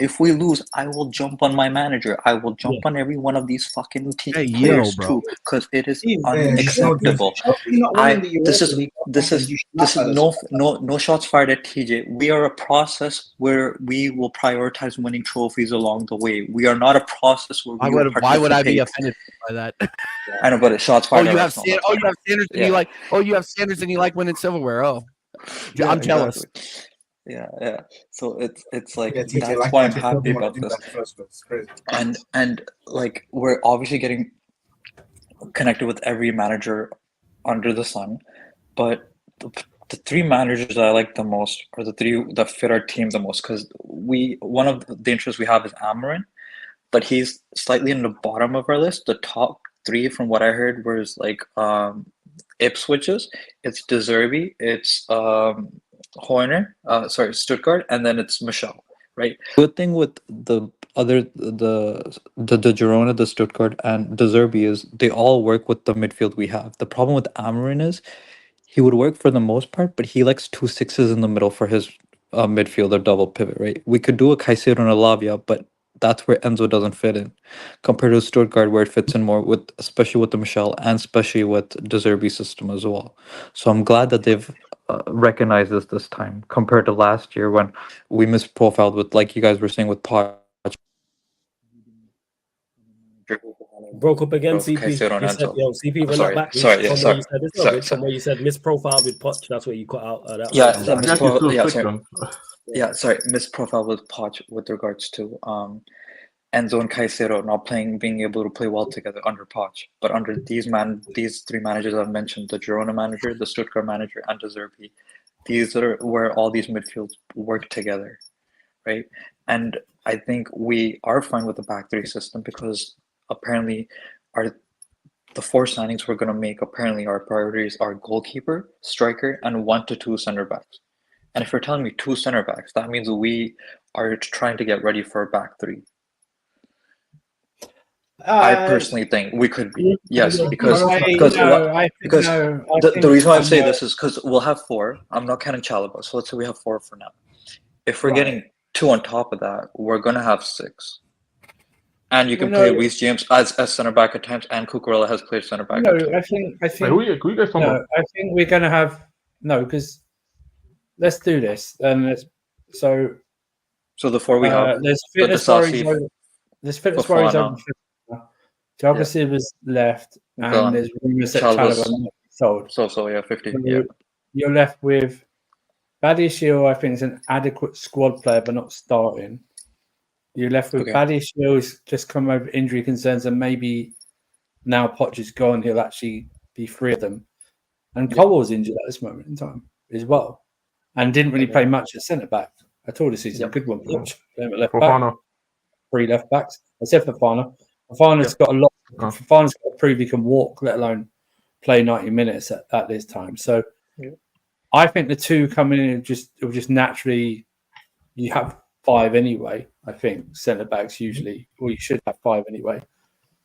If we lose, I will jump on my manager. I will jump on every one of these fucking players too, because it is unacceptable. This is no shots fired at TJ. We are a process where we will prioritize winning trophies along the way. We are not a process where why would I be offended by that? I know, but it's shots fired. You have standards, and you like. Oh, you have standards, and you like winning silverware. Oh, yeah, I'm jealous. Exactly. Yeah. So it's like that's why I'm happy about this. And like we're obviously getting connected with every manager under the sun, but the 3 managers that I like the most are the 3 that fit our team the most, because one of the interests we have is Amarin, but he's slightly in the bottom of our list. The top 3 from what I heard was like Ipswich's, it's De Zerbi, it's Stuttgart, and then it's Michel, right? Good thing with the Girona, the Stuttgart, and De Zerbi is they all work with the midfield we have. The problem with Amarin is he would work for the most part, but he likes 2 6s in the middle for his midfielder double pivot, right? We could do a Caicedo and a Lavia, but that's where Enzo doesn't fit in compared to Stuttgart, where it fits in more especially with the Michel and especially with De Zerbi's system as well. So I'm glad that they've recognized this time compared to last year when we misprofiled with, like you guys were saying, with Poch. Broke up again, CP. You said, CP, run that back. From where you said misprofile with Poch, that's where you cut out. Misprofile with Poch with regards to Enzo and Caicedo not being able to play well together under Poch. But under these 3 managers I've mentioned, the Girona manager, the Stuttgart manager, and De Zerbi, these are where all these midfields work together, right? And I think we are fine with the back 3 system because apparently the 4 signings we're going to make, apparently our priorities are goalkeeper, striker, and 1 to 2 center backs. And if you're telling me 2 center backs, that means we are trying to get ready for a back 3. I personally think we could be. Yes, because the reason why I say this is because we'll have 4. I'm not counting Chalobah, so let's say we have 4 for now. If we're getting 2 on top of that, we're going to have 6. And you can play Reece James as center back at times, and Cucurella has played center back. I think. I think we're going to have because let's do this and so the 4 we have. There's fitness worries over. Thiago Silva's left, and there's rumors that Chalobah sold. So 50. Yeah. You're left with Badiashile. I think is an adequate squad player, but not starting. You're left with Badiashile who's just come over injury concerns, and maybe now Poch is gone, he'll actually be free of them. And Colwell's injured at this moment in time as well, and didn't really play much at centre back at all this season. Good one, Poch. Left back. 3 left backs. Except for Fofana. Fofana's got a lot. Fofana's got to prove he can walk, let alone play 90 minutes at this time. So I think the two coming in will just naturally. You have 5 anyway. I think centre backs usually, or you should have 5 anyway,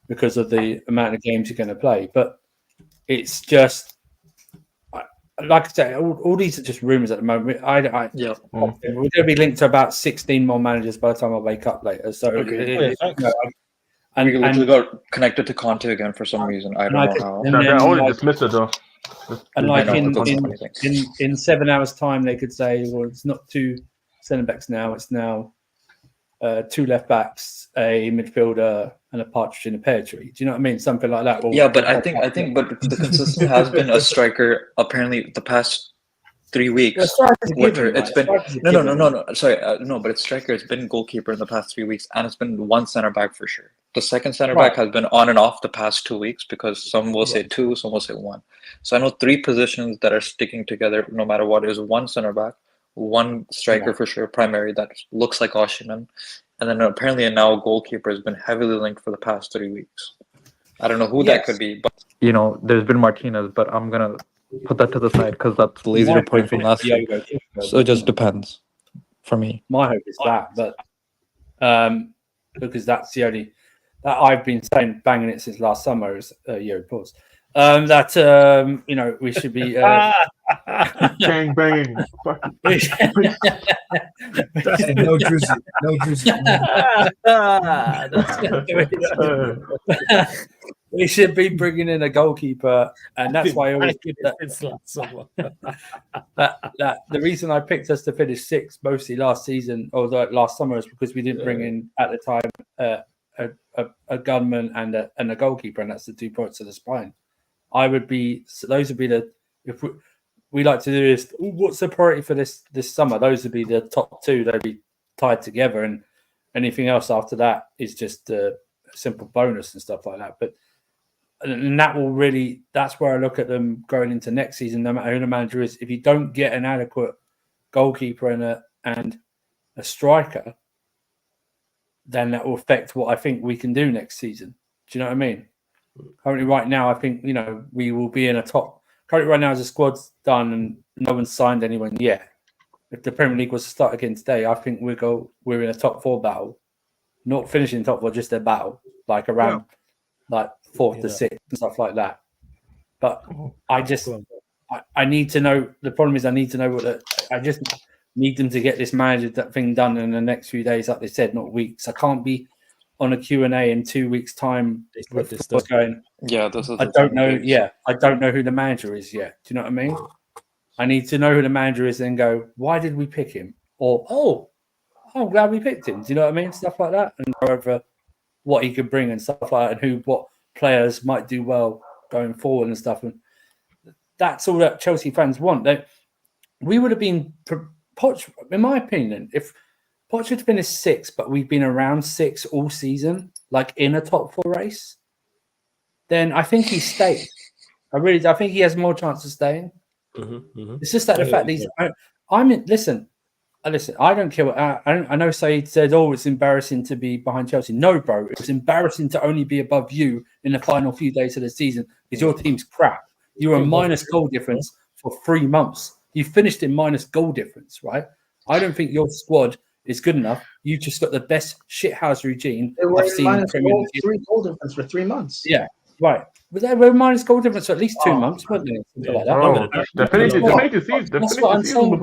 because of the amount of games you're going to play. But it's just. Like I say, all these are just rumours at the moment. We're going to be linked to about 16 more managers by the time I wake up later. So, and we literally got connected to Conte again for some reason. I don't know how. They're already dismissed it though. And like in 7 hours' time, they could say, well, it's not 2 centre backs now. It's now 2 left backs, a midfielder, and a partridge in a pear tree. Do you know what I mean? Something like that. But I think, but the consistent has been a striker. Apparently, the past 3 weeks, it's been no. Sorry, no, but it's striker. It's been goalkeeper in the past 3 weeks, and it's been 1 center back for sure. The second center back has been on and off the past 2 weeks because some will say 2, some will say 1. So I know 3 positions that are sticking together no matter what is 1 center back, 1 striker for sure, primary that looks like Osimhen. And then apparently now a goalkeeper has been heavily linked for the past 3 weeks. I don't know who that could be, but there's been Martinez, but I'm gonna put that to the side because that's the lazy reporting from last week. So it just depends for me. My hope is that, but because that's the only that I've been saying, banging it since last summer is pause. That we should be bang banging. No drizzy. We should be bringing in a goalkeeper, and that's why I always give that. The reason I picked us to finish 6th mostly last season or last summer is because we didn't bring in at the time a gunman and a goalkeeper, and that's the 2 points of the spine. Those would be the if we like to do this. What's the priority for this summer? Those would be the top 2. They'd be tied together, and anything else after that is just a simple bonus and stuff like that. But and that will really that's where I look at them going into next season. No matter who the manager is, if you don't get an adequate goalkeeper and a striker, then that will affect what I think we can do next season. Do you know what I mean? Currently, right now, I think we will be in a top. Currently, right now, as the squad's done and no one's signed anyone yet. If the Premier League was to start again today, I think we're in a top 4 battle, not finishing top 4, just a battle, like around like 4th to 6th and stuff like that. But I need to know. The problem is I need to know I just need them to get this manager thing done in the next few days, like they said, not weeks. I can't be on a Q&A in 2 weeks' time with this stuff going. I don't know. I don't know who the manager is yet. Do you know what I mean? I need to know who the manager is and go, why did we pick him? Or, I'm glad we picked him. Do you know what I mean? Stuff like that. And go over what he could bring and stuff like that, and what players might do well going forward and stuff. And that's all that Chelsea fans want. We would have been, Poch, in my opinion, if Poch had finished 6th, but we've been around 6 all season, like in a top 4 race, then I think he stayed. I think he has more chance of staying. It's just that the fact that listen, I don't care what I know. Saeed said, it's embarrassing to be behind Chelsea. No, bro, it was embarrassing to only be above you in the final few days of the season because your team's crap. You were a minus goal difference for 3 months. You finished in minus goal difference, right? I don't think your squad is good enough. You just got the best shithouse routine I've seen. Minus 3 goal difference for 3 months. Yeah, right. But they were minus goal difference for at least 2 months, weren't they? Something like that. That's what I'm saying.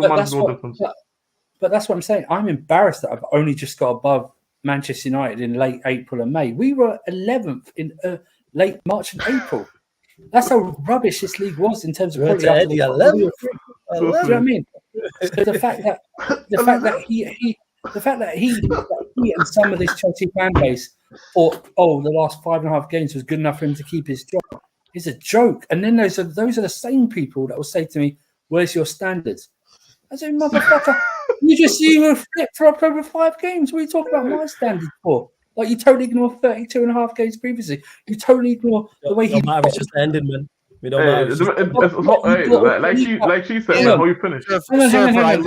But that's what I'm saying. I'm embarrassed that I've only just got above Manchester United in late April and May. We were 11th in late March and April. That's how rubbish this league was in terms of quality. Do you know what I mean? So the fact that he and some of this Chelsea fan base thought, the last 5.5 games was good enough for him to keep his job is a joke. And then those are the same people that will say to me, "Where's your standards?" I say, "Motherfucker, You just see you flip for over 5 games. What are you talking about my standard for? Like, you totally ignore 32 and a half games previously. You totally ignore the way he... It's just ended, man. We don't matter. Like she said, man, how you finish? Hang on.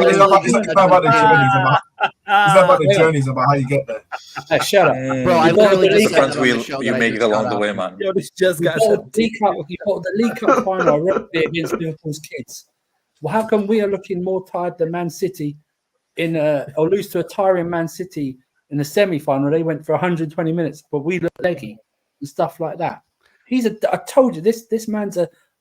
It's not about the journeys, it's not about the journeys, about how you get there. Hey, shut up. Bro, I literally just the friends you make it along the way, man. Yo, this just got the League Cup final against Liverpool's kids. Well, how come we are looking more tired than Man City or lose to a tiring Man City in the semi-final? They went for 120 minutes, but we look leggy and stuff like that. I told you, this man's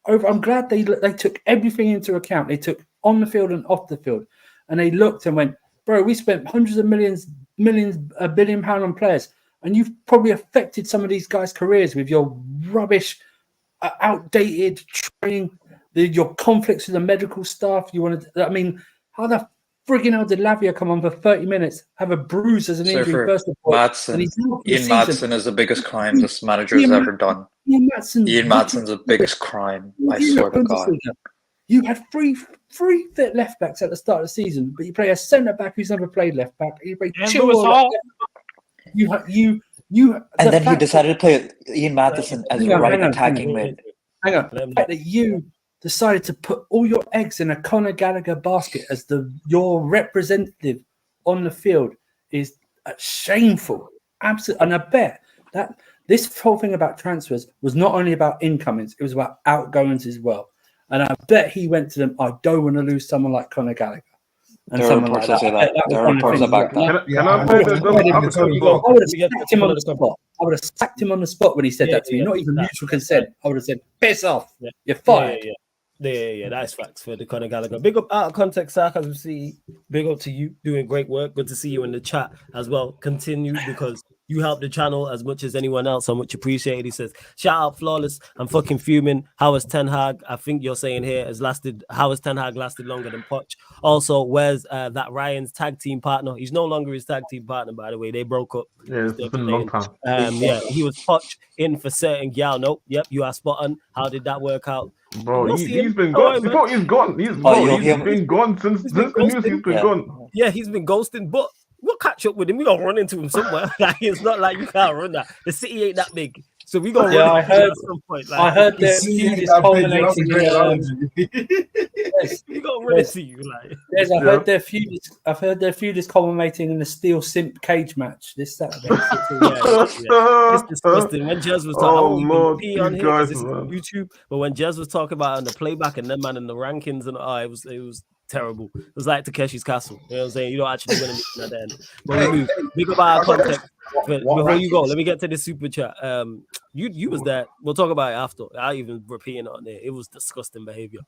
I'm glad they took everything into account. They took on the field and off the field, and they looked and went, bro, we spent hundreds of millions, £1 billion on players, and you've probably affected some of these guys' careers with your rubbish, outdated training, your conflicts with the medical staff. How the frigging hell did Lavia come on for 30 minutes, have a bruise as an injury first of all? Ian Maatsen is the biggest crime this manager has ever done. Ian Maatsen's the biggest crime, I swear to God. You had three fit left backs at the start of the season, but you play a centre back who's never played left back. You play Chilwell. And then he decided to play Ian Maatsen as right attacking mid. Hang on, the fact that you decided to put all your eggs in a Conor Gallagher basket as your representative on the field is shameful. Absolutely, and I bet that this whole thing about transfers was not only about incomings; it was about outgoings as well. And I bet he went to them. I don't want to lose someone like Conor Gallagher. And there are reports that say that. There are reports about that. I would have sacked him on the spot. I would have sacked him on the spot when he said that to you. Not even mutual consent. I would have said, "Piss off! You're fired." Yeah, that's facts for the Conor Gallagher. Big up out of context, Sarcasm City. Big up to you, doing great work. Good to see you in the chat as well. Continue, because you help the channel as much as anyone else. I'm much appreciated. He says, shout out Flawless. I'm fucking fuming. How has Ten Hag, I think you're saying here, how has Ten Hag lasted longer than Poch? Also, where's that Ryan's tag team partner? He's no longer his tag team partner, by the way. They broke up. Yeah, it's been a long time. He was Poch in for certain gal. Nope. Yep, you are spot on. How did that work out? Bro, he's been gone. He's gone. He's been gone since the news. He's been gone. Yeah, he's been ghosting, but we'll catch up with him. We gonna run into him somewhere. It's not like you can't run that. The city ain't that big, so we gonna run into him at some point. I heard their feud is culminating. We gonna run into you. I've heard their feud is culminating in the steel simp cage match this Saturday. It's disgusting. When Jez was talking, on here because it's on YouTube, but when Jez was talking about on the playback and then man in the rankings and it was terrible. It was like Takeshi's Castle. You know what I'm saying? You don't actually win anything at the end. But we move. Big up our context. Before you go, let me get to the super chat. You was there. We'll talk about it after. I even repeating it on there. It was disgusting behavior.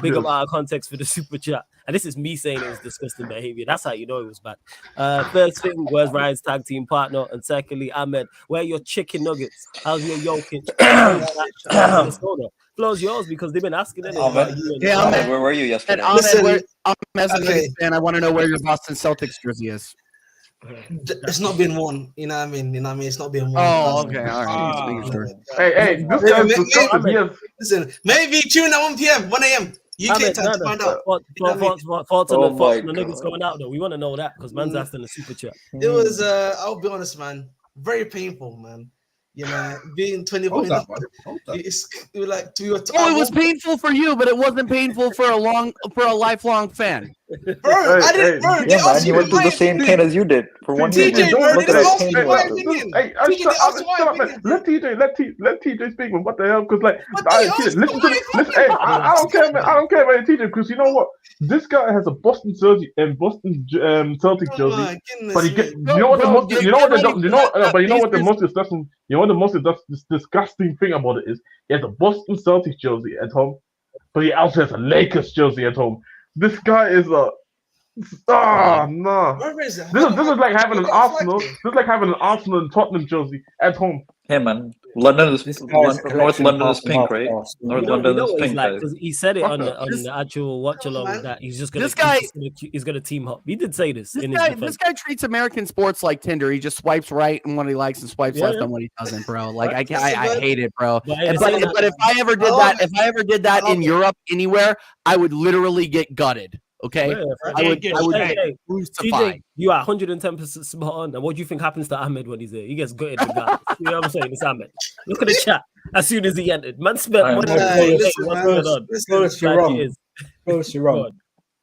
Big up our context for the super chat. And this is me saying it was disgusting behavior. That's how you know it was bad. First thing, where's Ryan's tag team partner? And secondly, Ahmed, where are your chicken nuggets? How's your Jokic? Flows yours because they've been asking it. Ahmed, where were you yesterday? And I want to know where your Boston Celtics jersey is. It's not been one, you know what I mean? It's not been one. Oh, okay, all right. Hey, this guy's disgusting. Listen, maybe tune at 1 p.m., 1 a.m. UK time to find out. Thoughts on the niggas going out though. We want to know that because man's asked in the super chat. It was, I'll be honest, man, very painful, man. You know, being 21. It was painful for you, but it wasn't painful for a lifelong fan. Bro, I didn't. Bro, yeah, man, he went through the same pain as you did for 1 year. TJ, bro, let TJ speak, man. What the hell? Because listen. Hey, I don't care, man. I don't care about TJ because you know what? This guy has a Boston jersey and Boston Celtic jersey, but you know what the most disgusting thing about it is? He has a Boston Celtics jersey at home, but he also has a Lakers jersey at home. This guy is no. This is like having an Arsenal. This is like having an Arsenal and Tottenham jersey at home. Hey man, North London is pink, right? North London is pink. Like, he said it on the actual watch along that he's just gonna he's gonna team up. He did say this. This guy treats American sports like Tinder. He just swipes right on what he likes and swipes left on what he doesn't, bro. Like I hate it, bro. But if I ever did that, in Europe anywhere, I would literally get gutted. Okay, Yeah, I would hey, crucify. TJ, you are 110% spot on. And what do you think happens to Ahmed when he's there? He gets gutted regardless. You know what I'm saying? It's Ahmed. Look at the chat. As soon as he entered, man spent money. Listen, What's man, going on? Close, you're wrong. Close, you're wrong.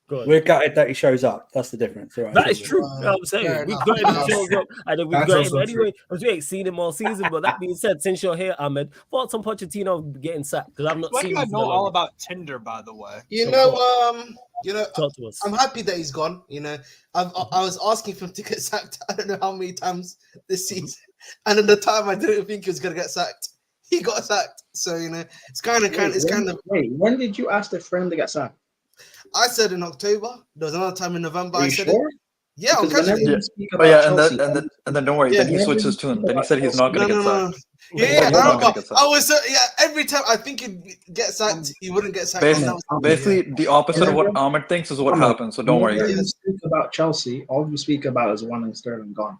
God. We're gutted that he shows up. That's the difference. Right? That is true. You know what I'm saying? We've got him, he shows up, and then we've got him anyway. Because we ain't seen him all season. But that being said, since you're here, Ahmed, thoughts on Pochettino getting sacked? Because I've not seen him. I know all about Tinder, by the way. Talk to us. I'm happy that he's gone. I was asking for him to get sacked. I don't know how many times this season, and at the time I didn't think he was gonna get sacked. He got sacked. So it's kind of. Wait, when did you ask the friend to get sacked? I said in October. There was another time in November. Are you sure? Yeah, I'm and then don't worry. Then he switched his tune. Then he said he's not going to get sacked. I was every time I think he'd get sacked, he wouldn't get sacked. Basically, the opposite of what Ahmed thinks is what happens. So don't worry. When you speak about Chelsea, all you speak about is one and Sterling gone.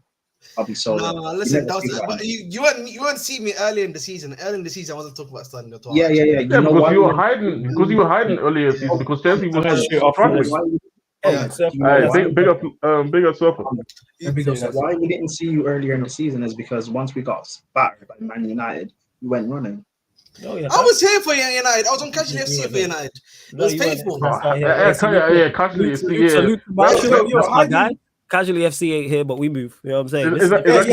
I'll be so. No, listen, but you won't see me early in the season. Early in the season, I wasn't talking about Sterling at all. Yeah. Because you were hiding earlier season because Chelsea was struggling. Bigger surfer. Why we didn't see you earlier in the season is because once we got battered by Man United, we went running. I was here for United. I was on Casual FC for United. It was painful. Casually FC. Salute to Mauricio. That's my guy. Casually FC ain't here, but we move. You know what I'm saying? This is the first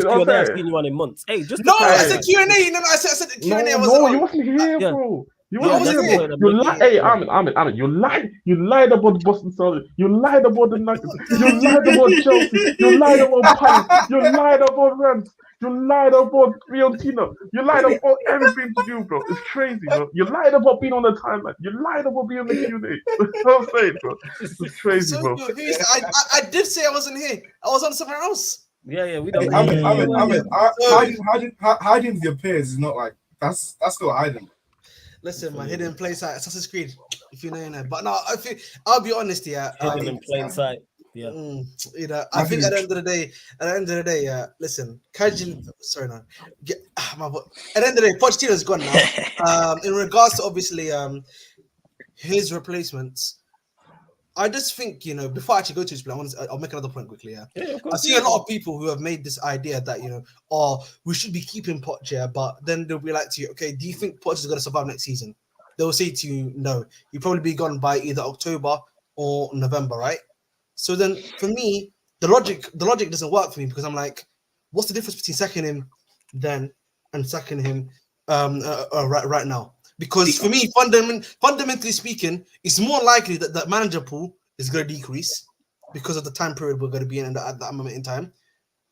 Q&A I've seen you on in months. Hey, just I said Q&A. I said Q&A. No, you wasn't here, bro. You lied. Ahmed, you lied about Boston Celtics. You lied about the Nuggets. You lied about Chelsea. You lied about Palace. You lied about Rams. You lied about Fiorentina. You lied about everything to do, bro. It's crazy, bro. You lied about being on the timeline. You lied about being on the Q&A. That's what I'm saying, bro. It's crazy, bro. I did say I wasn't here. I was on somewhere else. Yeah, we don't. Hiding with your peers is not like that's still hiding. Listen, my hidden plain sight, Assassin's Creed, if you know. But no, I'll be honest, hidden in plain sight. Yeah. I think at the end of the day, listen, casually. Sorry, no. At the end of the day, Pochettino's gone now. In regards to obviously his replacements, I just think before I actually go to his plan, I'll make another point quickly. I see a lot of people who have made this idea that we should be keeping Poch, but then they'll be like to you, okay, do you think Poch is going to survive next season? They'll say to you, no, he'll probably be gone by either October or November, right? So then, for me, the logic doesn't work for me because I'm like, what's the difference between sacking him then and sacking him right now? Because for me, fundamentally speaking, it's more likely that that manager pool is going to decrease because of the time period we're going to be in at that moment in time.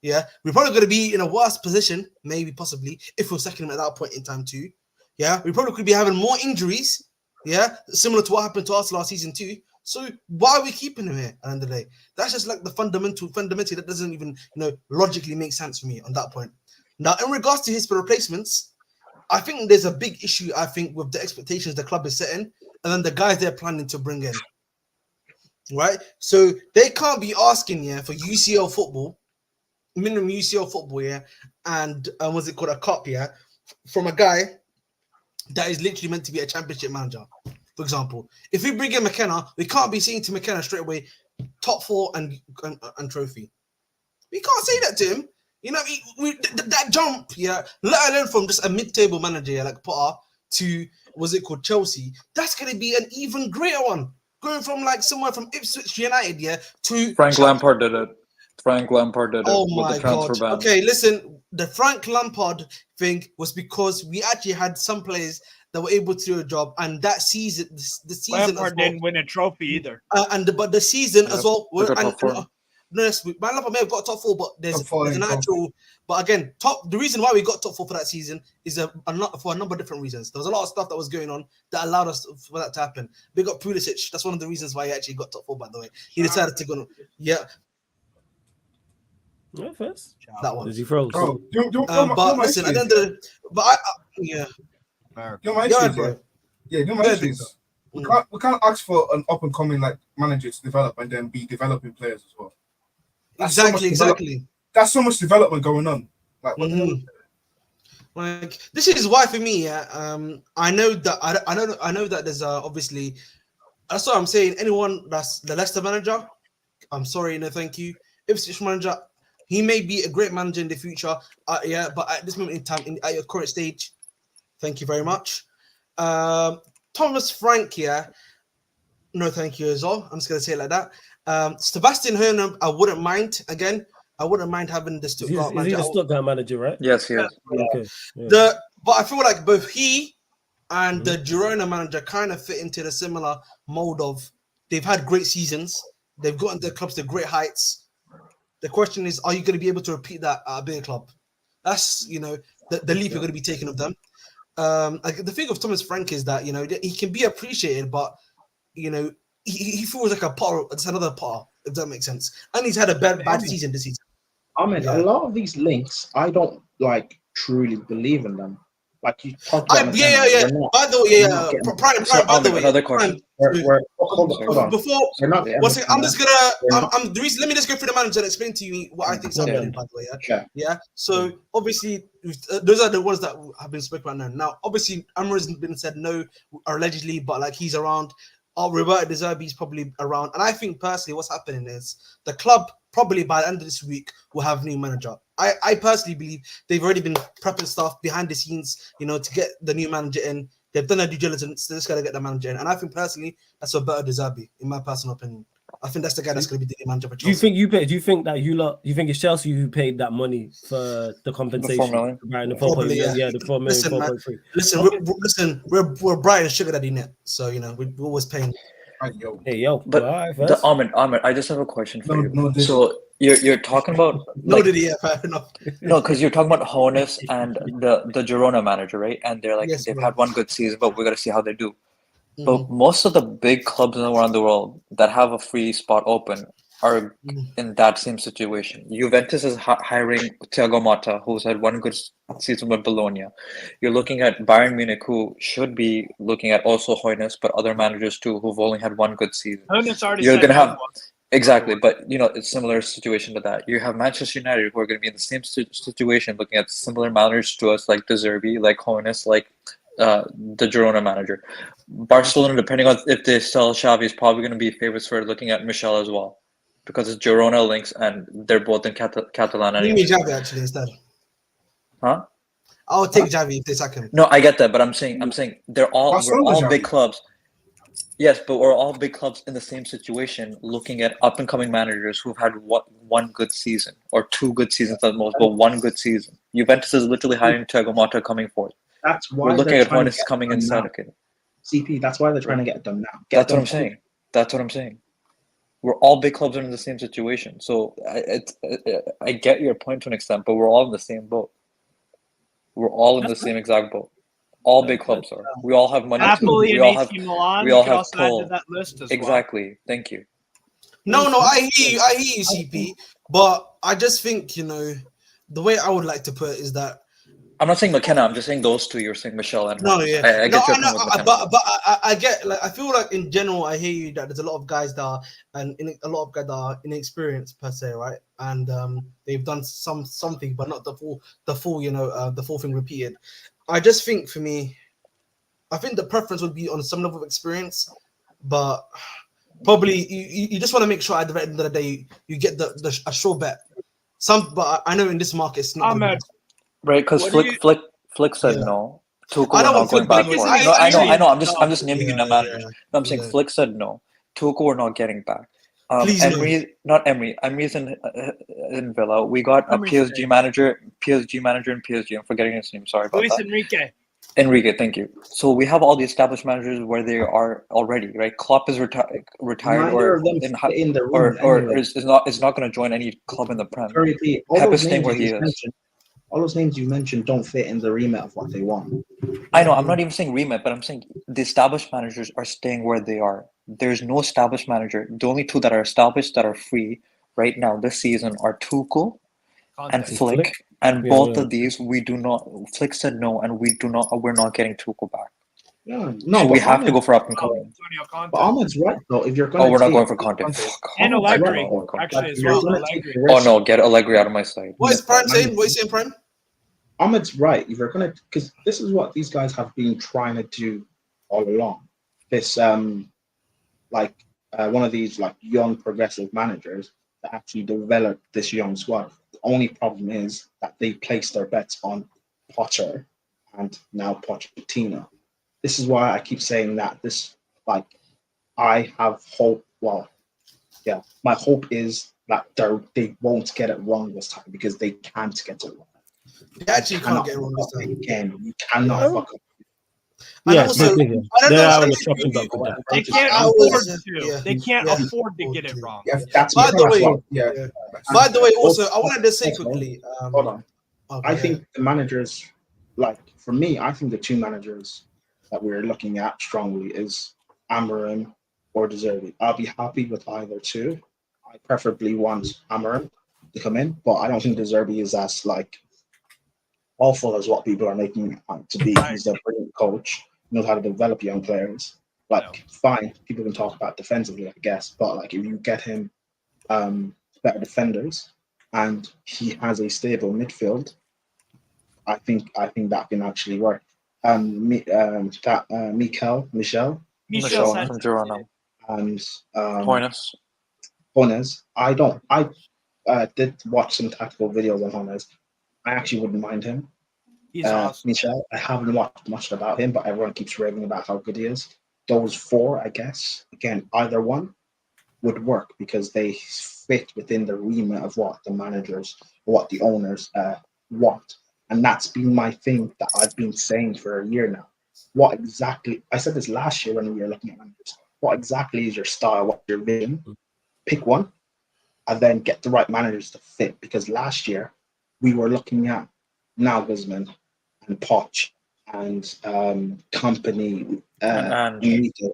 Yeah, we're probably going to be in a worse position, maybe possibly, if we're sacking him at that point in time too. Yeah, we probably could be having more injuries. Yeah, similar to what happened to us last season too. So why are we keeping him here at the end of the day? That's just like the fundamentally that doesn't even logically make sense for me on that point. Now, in regards to his replacements, I think there's a big issue, with the expectations the club is setting and then the guys they're planning to bring in. Right? So they can't be asking for UCL football, minimum UCL football, and what's it called, a cup, from a guy that is literally meant to be a championship manager. For example, if we bring in McKenna, we can't be saying to McKenna straight away, top 4 and trophy. We can't say that to him. That jump, let alone from just a mid-table manager like Potter to, Chelsea, that's going to be an even greater one. Going from like somewhere from Ipswich United, to... Frank Lampard did it. Oh my God. Ban. Okay, listen, the Frank Lampard thing was because we actually had some players that were able to do a job, and that season, the season Lampard didn't win a trophy either. But the season as well. My Lampard may have got top 4, but there's an actual. But again, the reason why we got top 4 for that season is for a number of different reasons. There was a lot of stuff that was going on that allowed us for that to happen. We got Pulisic. That's one of the reasons why he actually got top 4. By the way, he decided to go. Yeah, first. That one. Is he froze? Bro, but listen, at the end of the, we can't ask for an up and coming manager to develop and then be developing players as well. Exactly. That's so much development going on. This is why for me, I know that there's obviously That's what I'm saying. Anyone that's the Leicester manager, I'm sorry, no thank you. Ipswich manager, he may be a great manager in the future, yeah, but at this moment in time, at your current stage, thank you very much. Thomas Frank, yeah, no thank you as well. I'm just going to say it like that. Sebastian Hoeneß, I wouldn't mind. Again, I wouldn't mind having the Stuttgart Is manager. he the Stuttgart manager, right? Yes, he is. Okay. Yeah. But I feel like both he and the Girona manager kind of fit into the similar mold of they've had great seasons. They've gotten their clubs to great heights. The question is, are you going to be able to repeat that at a bigger club? That's, you know, the leap you're going to be taking of them. Like the thing of Thomas Frank is that, you know, he can be appreciated, but, you know, he feels like a Potter. It's another Potter, if that makes sense. And he's had a bad season this season. A lot of these links, I don't like truly believe in them. Like you talked about. Yeah. By the way, Prime. By the way, another question. Hold on. Before, I'm just gonna. The reason, let me just go through the manager and explain to you what I think is happening. By the way, yeah. So obviously, those are the ones that have been spoken about now. Now, obviously, Amra's been said no, or allegedly, but like he's around. Roberto De Zerbi's probably around, and I think personally, what's happening is the club probably by the end of this week will have a new manager. I personally believe they've already been prepping stuff behind the scenes, you know, to get the new manager in. They've done their due diligence. They just got to get the manager in. And I think personally, that's Roberto De Zerbi, in my personal opinion. I think that's the guy that's going to be the new manager for Chelsea. Do you think it's Chelsea who paid that money for the compensation? The $4 million. Listen, we're Brighton sugar daddy net, so you know we're always paying. Hey yo, but Ahmed, I just have a question for you. So you're talking about fair enough. No, because you're talking about Hoeneß and the Girona manager, right? And they're like they've had one good season, but we're gonna see how they do. But most of the big clubs around the world that have a free spot open are in that same situation. Juventus is hiring Thiago Motta, who's had one good season with Bologna. You're looking at Bayern Munich, who should be looking at also Hoeneß, but other managers too, who've only had one good season. You're going to have exactly, but you know it's similar situation to that. You have Manchester United, who are going to be in the same situation, looking at similar managers to us, like De Zerbi, like Hoeneß, like the Girona manager. Barcelona, depending on if they sell Xavi, is probably going to be favorites for looking at Michel as well, because it's Girona links and they're both in Catalan. Give me Xavi actually instead. Huh? I'll take Xavi if they sack him. No, I get that, but I'm saying we're all big clubs. Yes, but we're all big clubs in the same situation, looking at up and coming managers who've had one good season or two good seasons at most, but one good season. Juventus is literally hiring Thiago Motta coming forth. That's why we're looking at Hoeneß coming inside. Okay. CP, that's why they're trying to get it done now. That's what I'm saying. We're all big clubs are in the same situation. So I get your point to an extent, but we're all in the same boat. We're all in the same exact boat. All big clubs are. We all have money. Napoli and AC Milan. We all have pull. That list as exactly. Well. Thank you. No, I hear you, CP. But I just think, you know, the way I would like to put it is that I'm not saying McKenna. I'm just saying those two. You're saying Michel and no, yeah. I get your point with McKenna. But I get, like, I feel like in general, I hear you that there's a lot of guys that are inexperienced per se, right? And they've done something, but not the full, you know, the full thing repeated. I just think for me, I think the preference would be on some level of experience, but probably you just want to make sure at the end of the day you get a sure bet. But I know in this market it's not. Right, because Flick said no. Tuchel we're not going back for it. No, I know. I'm just naming in the managers. No, I'm saying Flick said no. Tuchel we're not getting back. Emery's in Villa. We got a PSG manager in PSG. I'm forgetting his name. Sorry about that. Enrique, thank you. So we have all the established managers where they are already, right? Klopp is retired or is not going to join any club in the Prem. Pep is staying where he is. All those names you mentioned don't fit in the remit of what they want. I know. I'm not even saying remit, but I'm saying the established managers are staying where they are. There's no established manager. The only two that are established that are free right now this season are Tuchel and Flick. And both of these, we do not. Flick said no, and we're not getting Tuchel back. Yeah, no, so we have to go for up and coming. But Ahmed's right though. If you're going, we're not going for Conte. And Allegri, actually, as well. Oh no, get Allegri out of my sight. What is Prime saying? What is saying, Prime? Ahmed's right. If you're going to, because this is what these guys have been trying to do all along. This like one of these like young progressive managers that actually develop this young squad. The only problem is that they place their bets on Potter and now Pochettino. This is why I keep saying that this, like, I have hope. Well, yeah, my hope is that they won't get it wrong this time because they can't get it wrong. They actually can't get it wrong this time. Again, you cannot fuck up. And also, they can't afford to. They can't afford to get it wrong. By the way, also, I wanted to say quickly. Hold on. I think the managers, like for me, I think the two managers that we're looking at strongly is Amorim or De Zerbi. I'll be happy with either two. I preferably want Amorim to come in, but I don't think De Zerbi is as like awful as what people are making him out to be. He's a brilliant coach. Knows how to develop young players. Like, fine, people can talk about defensively, I guess, but like if you get him better defenders and he has a stable midfield, I think that can actually work. Michel from Girona and Hoynes. I did watch some tactical videos on Hoynes. I actually wouldn't mind him. He's awesome. Michel, I haven't watched much about him, but everyone keeps raving about how good he is. Those four, I guess, again, either one would work because they fit within the remit of what the managers, what the owners want. And that's been my thing that I've been saying for a year now. What exactly, I said this last year when we were looking at managers, what exactly is your style, what's your vision? Pick one and then get the right managers to fit. Because last year we were looking at Nagelsmann and Poch and Company,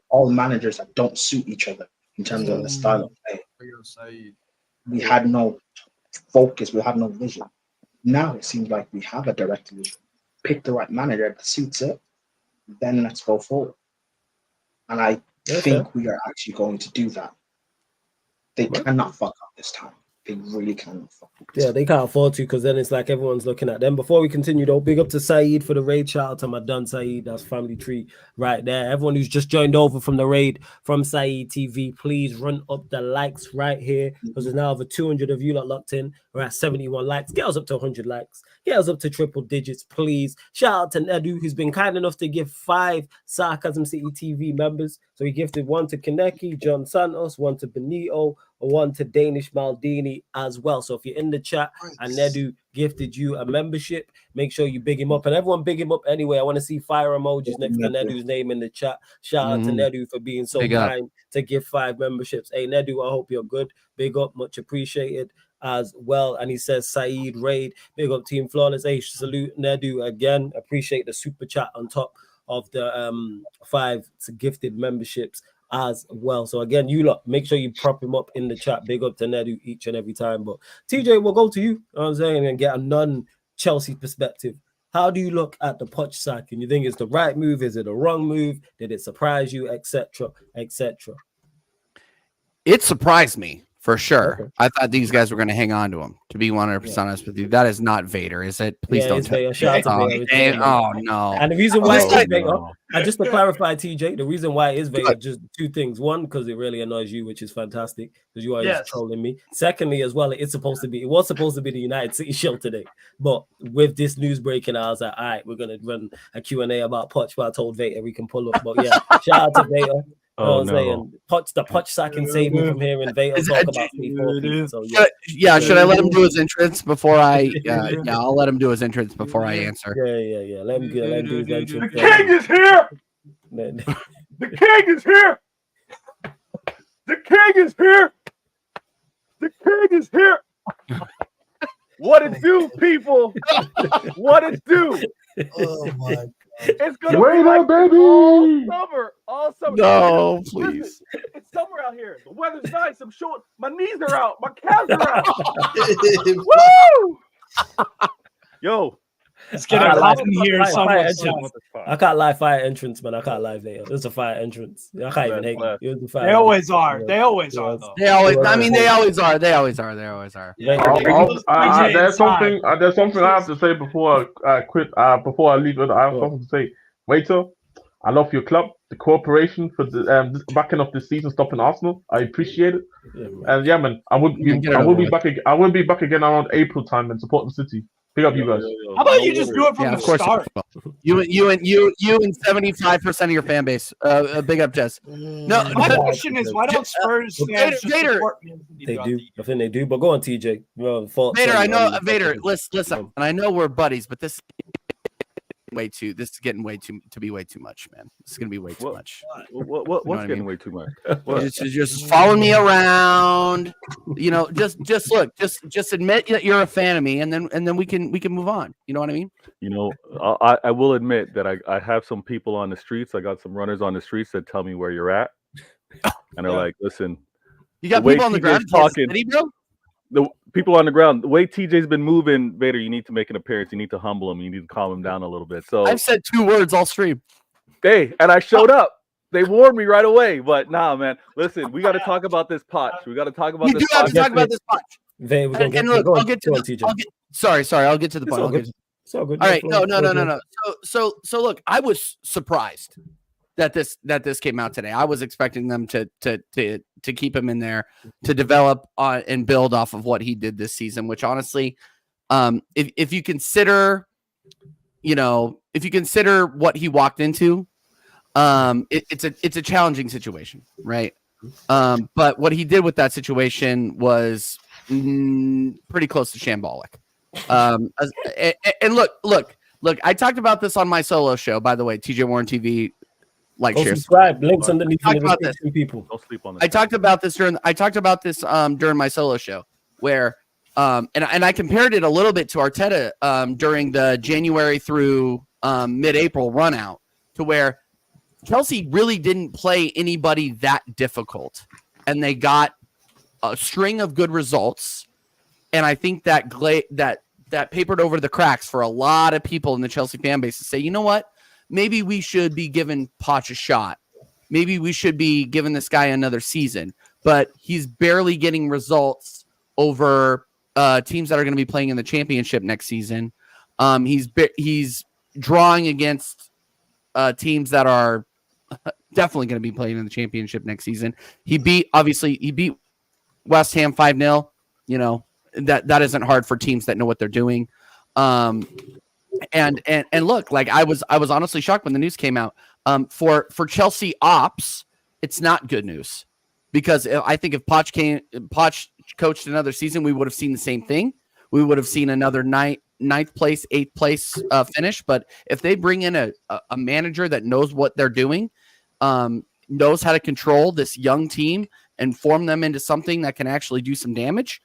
all managers that don't suit each other in terms of the style of play. We had no focus, we had no vision. Now it seems like we have a direct vision. Pick the right manager that suits it, then let's go forward. And I think we are actually going to do that. They cannot fuck up this time. They really cannot fuck up. Yeah, they can't afford to because then it's like everyone's looking at them. Before we continue, though, big up to Saeed for the raid. Shout out to my Dun Saeed. That's family tree right there. Everyone who's just joined over from the raid from Saeed TV, please run up the likes right here because there's now over 200 of you lot locked in. We're at 71 likes. Get us up to 100 likes. Get us up to triple digits, please. Shout out to Nedu, who's been kind enough to give 5 Sarcasm City TV members. So he gifted 1 to Kaneki, John Santos, 1 to Benito, 1 to Danish Maldini as well. So if you're in the chat and Nedu gifted you a membership, make sure you big him up. And everyone big him up anyway. I want to see fire emojis next to Nedu's name in the chat. Shout out to Nedu for being so kind to give 5 memberships. Hey, Nedu, I hope you're good. Big up, much appreciated as well. And he says, Saeed Raid, big up Team Flawless. Hey, salute Nedu again. Appreciate the super chat on top of the 5 gifted memberships as well. So again, you lot, make sure you prop him up in the chat. Big up to Nedu each and every time. But TJ, we'll go to you, you know what I'm saying, and get a non-Chelsea perspective. How do you look at the Poch sack? And you think it's the right move? Is it a wrong move? Did it surprise you, etc., etc.? It surprised me. For sure. Okay. I thought these guys were going to hang on to him, to be 100% honest with you. That is not Vader, is it? Please don't tell me. Oh, no. And the reason why it is Vader, and just to clarify, TJ, the reason why it is Vader, just 2 things. 1, because it really annoys you, which is fantastic, because you are just trolling me. Secondly, as well, it was supposed to be the United City show today. But with this news breaking, I was like, all right, we're going to run a Q&A about Poch, but I told Vader we can pull up. But yeah, shout out to Vader. Oh, no. Saying the Poch sack can save me from hearing Vader talk about people. So, should I let him do his entrance before I? I'll let him do his entrance before I answer. Yeah. Let him do his entrance. The king is here. The king is here. The king is here. The king is here. What it do, people? What it do? Oh my God. It's gonna be like baby. All summer. No, please. It's summer out here. The weather's nice. I'm showing my knees are out. My calves are out. Woo! Yo, it's getting hot in here. I can't lie, fire entrance, man. I can't lie there. It's a fire entrance. I can't even hate it. They always are. They always are, though. They always are. There's something I have to say before I quit. Before I leave, I have something to say. Waiter, I love your club, the cooperation for the back end of the season, stopping Arsenal. I appreciate it. And yeah, man, I will be back. I will be back again around April time and support the city. Pick up you guys. How about you just do it from the start? You and 75% of your fan base. Big up, Jess. No, my question is, why don't Spurs fans Vader? They do. I think they do. But go on, TJ. Vader, I know. Vader, listen. And I know we're buddies, but this is getting way too much, man. This is gonna be way too much. What's getting way too much? Just following me around. Just admit that you're a fan of me, and then we can move on. You know what I mean? I will admit that I have some people on the streets. I got some runners on the streets that tell me where you're at, and they're like, "Listen, you got people on the ground talking, bro." The people on the ground, the way TJ's been moving, Vader, you need to make an appearance. You need to humble him. You need to calm him down a little bit. So I've said 2 words all stream. Hey, and I showed up. They warned me right away. But nah, man. Listen, we got to talk about this Poch. We got to talk about this. We do have to talk about this Poch. I'll get to TJ. Sorry. I'll get to the point. It's all good. All right. No. So look, I was surprised that this came out today. I was expecting them to keep him in there to develop and build off of what he did this season, which honestly, if you consider what he walked into, it's a challenging situation, right? But what he did with that situation was pretty close to shambolic. And look, I talked about this on my solo show, by the way, TJ Warren TV. Share, subscribe. Links underneath the description, people. Don't sleep on this. I talked about this during my solo show, where and I compared it a little bit to Arteta during the January through mid-April run out, to where Chelsea really didn't play anybody that difficult, and they got a string of good results. And I think that papered over the cracks for a lot of people in the Chelsea fan base to say, you know what? Maybe we should be giving Poch a shot. Maybe we should be giving this guy another season. But he's barely getting results over teams that are going to be playing in the championship next season. He's drawing against teams that are definitely going to be playing in the championship next season. He beat West Ham 5-0. You know, that isn't hard for teams that know what they're doing. And look, like I was honestly shocked when the news came out. For Chelsea ops, it's not good news, because I think if Poch coached another season, we would have seen the same thing. We would have seen another ninth place, 8th place finish. But if they bring in a manager that knows what they're doing, knows how to control this young team and form them into something that can actually do some damage,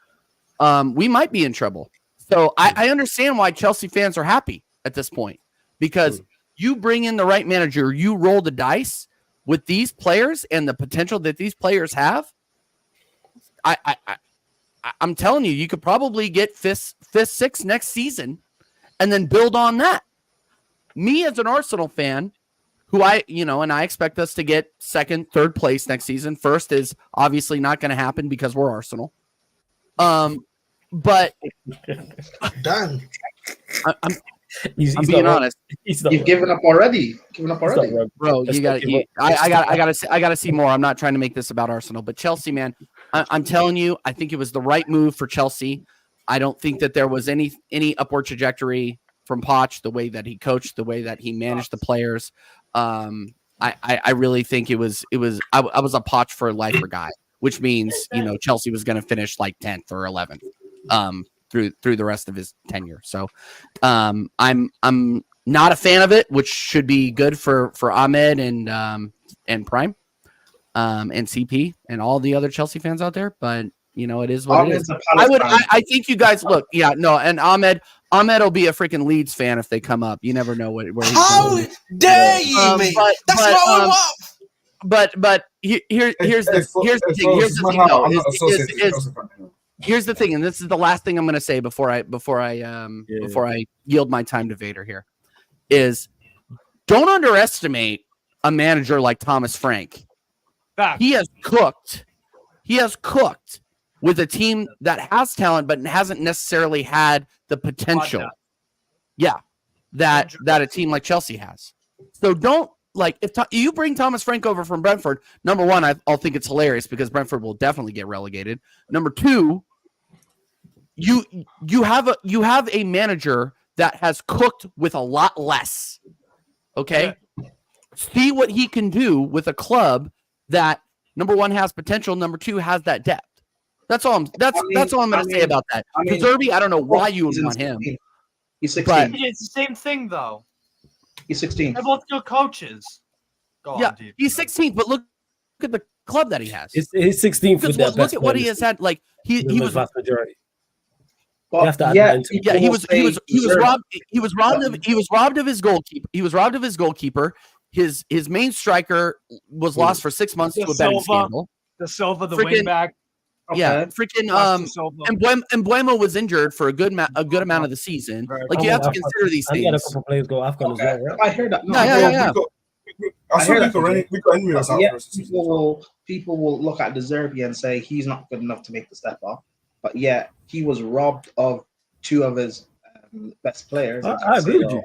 we might be in trouble. So I understand why Chelsea fans are happy at this point, because you bring in the right manager, you roll the dice with these players and the potential that these players have. I'm telling you, you could probably get fifth, sixth next season, and then build on that. Me as an Arsenal fan, who I expect us to get 2nd, 3rd place next season. First is obviously not going to happen because we're Arsenal. But done. I'm being honest. You've given up already. Bro. I gotta see more. I'm not trying to make this about Arsenal, but Chelsea, man, I'm telling you, I think it was the right move for Chelsea. I don't think that there was any upward trajectory from Poch, the way that he coached, the way that he managed the players. I really think I was a Poch for life guy, which means Chelsea was going to finish like 10th or 11th through the rest of his tenure. So I'm not a fan of it, which should be good for Ahmed and Prime and CP and all the other Chelsea fans out there. But it is what Ahmed's it is. I think you guys look. Yeah, no, and Ahmed will be a freaking Leeds fan if they come up. You never know where he's going. How dare you, mate? That's what I want. But here's the thing, and this is the last thing I'm going to say before I yield my time to Vader here, is don't underestimate a manager like Thomas Frank. Fact. He has cooked with a team that has talent but hasn't necessarily had the potential. Yeah, that a team like Chelsea has. So don't like if you bring Thomas Frank over from Brentford, number one, I'll think it's hilarious because Brentford will definitely get relegated. Number two, you have a manager that has cooked with a lot less. Okay, see what he can do with a club that number one has potential, number two has that depth. That's all I'm going to say about that. De Zerbi, I don't know why you would want him. He's 16. It's the same thing though. He's 16. They're both good coaches. He's 16, but look at the club that he has. He's 16th with that. Look at what he has had. Like he was vast majority. He was robbed of his goalkeeper. He was robbed of his goalkeeper. His main striker was lost for 6 months to a betting scandal. The Silva, the wingback. Okay. Yeah, freaking and Buemo was injured for a good amount of the season. Like you have to consider these things. I got a couple players go AFCON as well, right? I heard that. People will look at De Zerbi and say he's not good enough to make the step up, but yeah, he was robbed of two of his best players. I agree with you.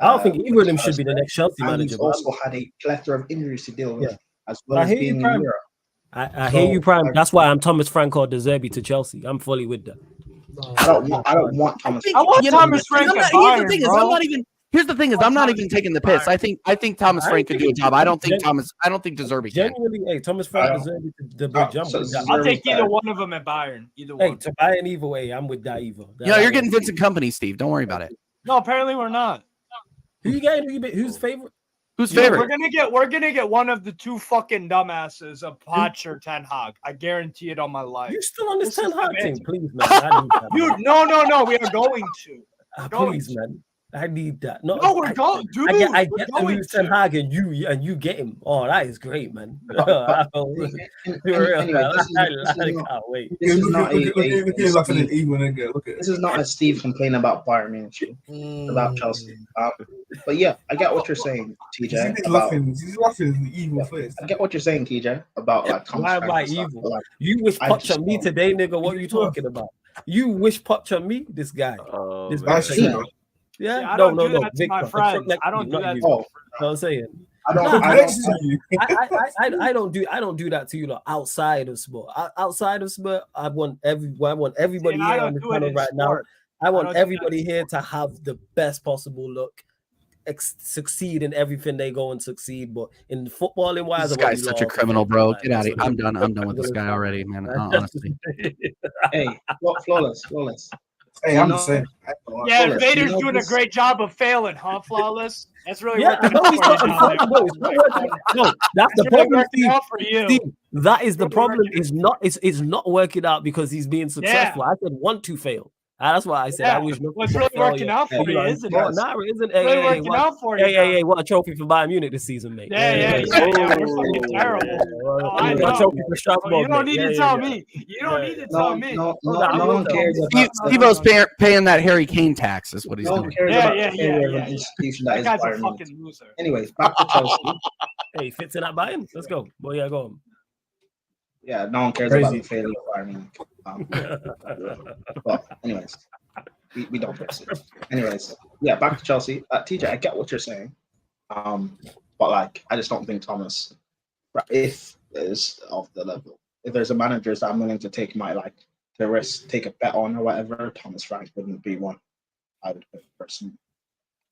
I don't think either of them should be the next Chelsea manager. He's also had a plethora of injuries to deal with, as well as being in Europe. I hear you, Prime. That's why I'm Thomas Frank or De Zerbi to Chelsea. I'm fully with that. I don't want Thomas. I want Thomas Frank at Bayern, Here's the thing is I'm not even taking the piss. I think Thomas Frank could do a job. I don't think De Zerbi can. Genuinely, hey, Thomas Frank deserves the big jump. I'll take either one of them at Bayern. Either one. Hey, to Bayern either way, I'm with that either. You're getting Vincent Kompany, Steve. Don't worry about it. No, apparently we're not. Who you getting? Who's favorite? Who's favorite? We're gonna get one of the two fucking dumbasses of Poch or Ten Hag. I guarantee it on my life. You still on this Ten Hag thing, please, man. Dude, no. We are going to. Please, man. I need that. No, we're going, dude. I get the new Ten Hag and you get him. Oh, that is great, man. I can't wait. This is not a Steve complaining about Bayern Munich, about Chelsea. But yeah, I get what you're saying, TJ. He's laughing in the evil face. I get what you're saying, TJ, about like why am I evil? You wish Poch on me today, nigga. What are you talking about? You wish Poch on me? This guy. This guy. Yeah, I don't do that to my friends. I don't do that. I'm saying. I don't do that to you. Like, outside of sport, I want everybody here on the panel right now. I want everybody here to have the best possible look, succeed in everything they go and succeed. But in footballing wise, this guy's such a criminal, bro. Get out of here. I'm done with this guy already, man. Honestly. Hey, flawless. Hey, I'm the same. Yeah, Vader's doing a great job of failing, huh? Flawless. That's really working No, that's the problem, Steve. That is the problem. It's not working out because he's being successful. I said want to fail. That's why I said I wish. What's really working out for you, isn't it? No, it isn't. Really working out for you. Hey, what a trophy for Bayern Munich this season, mate. Yeah. We're fucking terrible. I know. You don't need to tell me. You don't need to tell me. No one cares. Steve-O's paying that Harry Kane tax is what he's doing. Yeah. That guy's a fucking loser. Anyways, back to Chelsea. Hey, fits in that Bayern. Let's go. Boy, yeah, go on. Yeah, no one cares about the failure of Bayern Munich. But anyways, we don't fix it. Anyways, yeah, back to Chelsea. TJ, I get what you're saying. But like, I just don't think Thomas, if is of the level, if there's a manager that I'm willing to take the risk, take a bet on or whatever, Thomas Frank wouldn't be one. I would pick personally.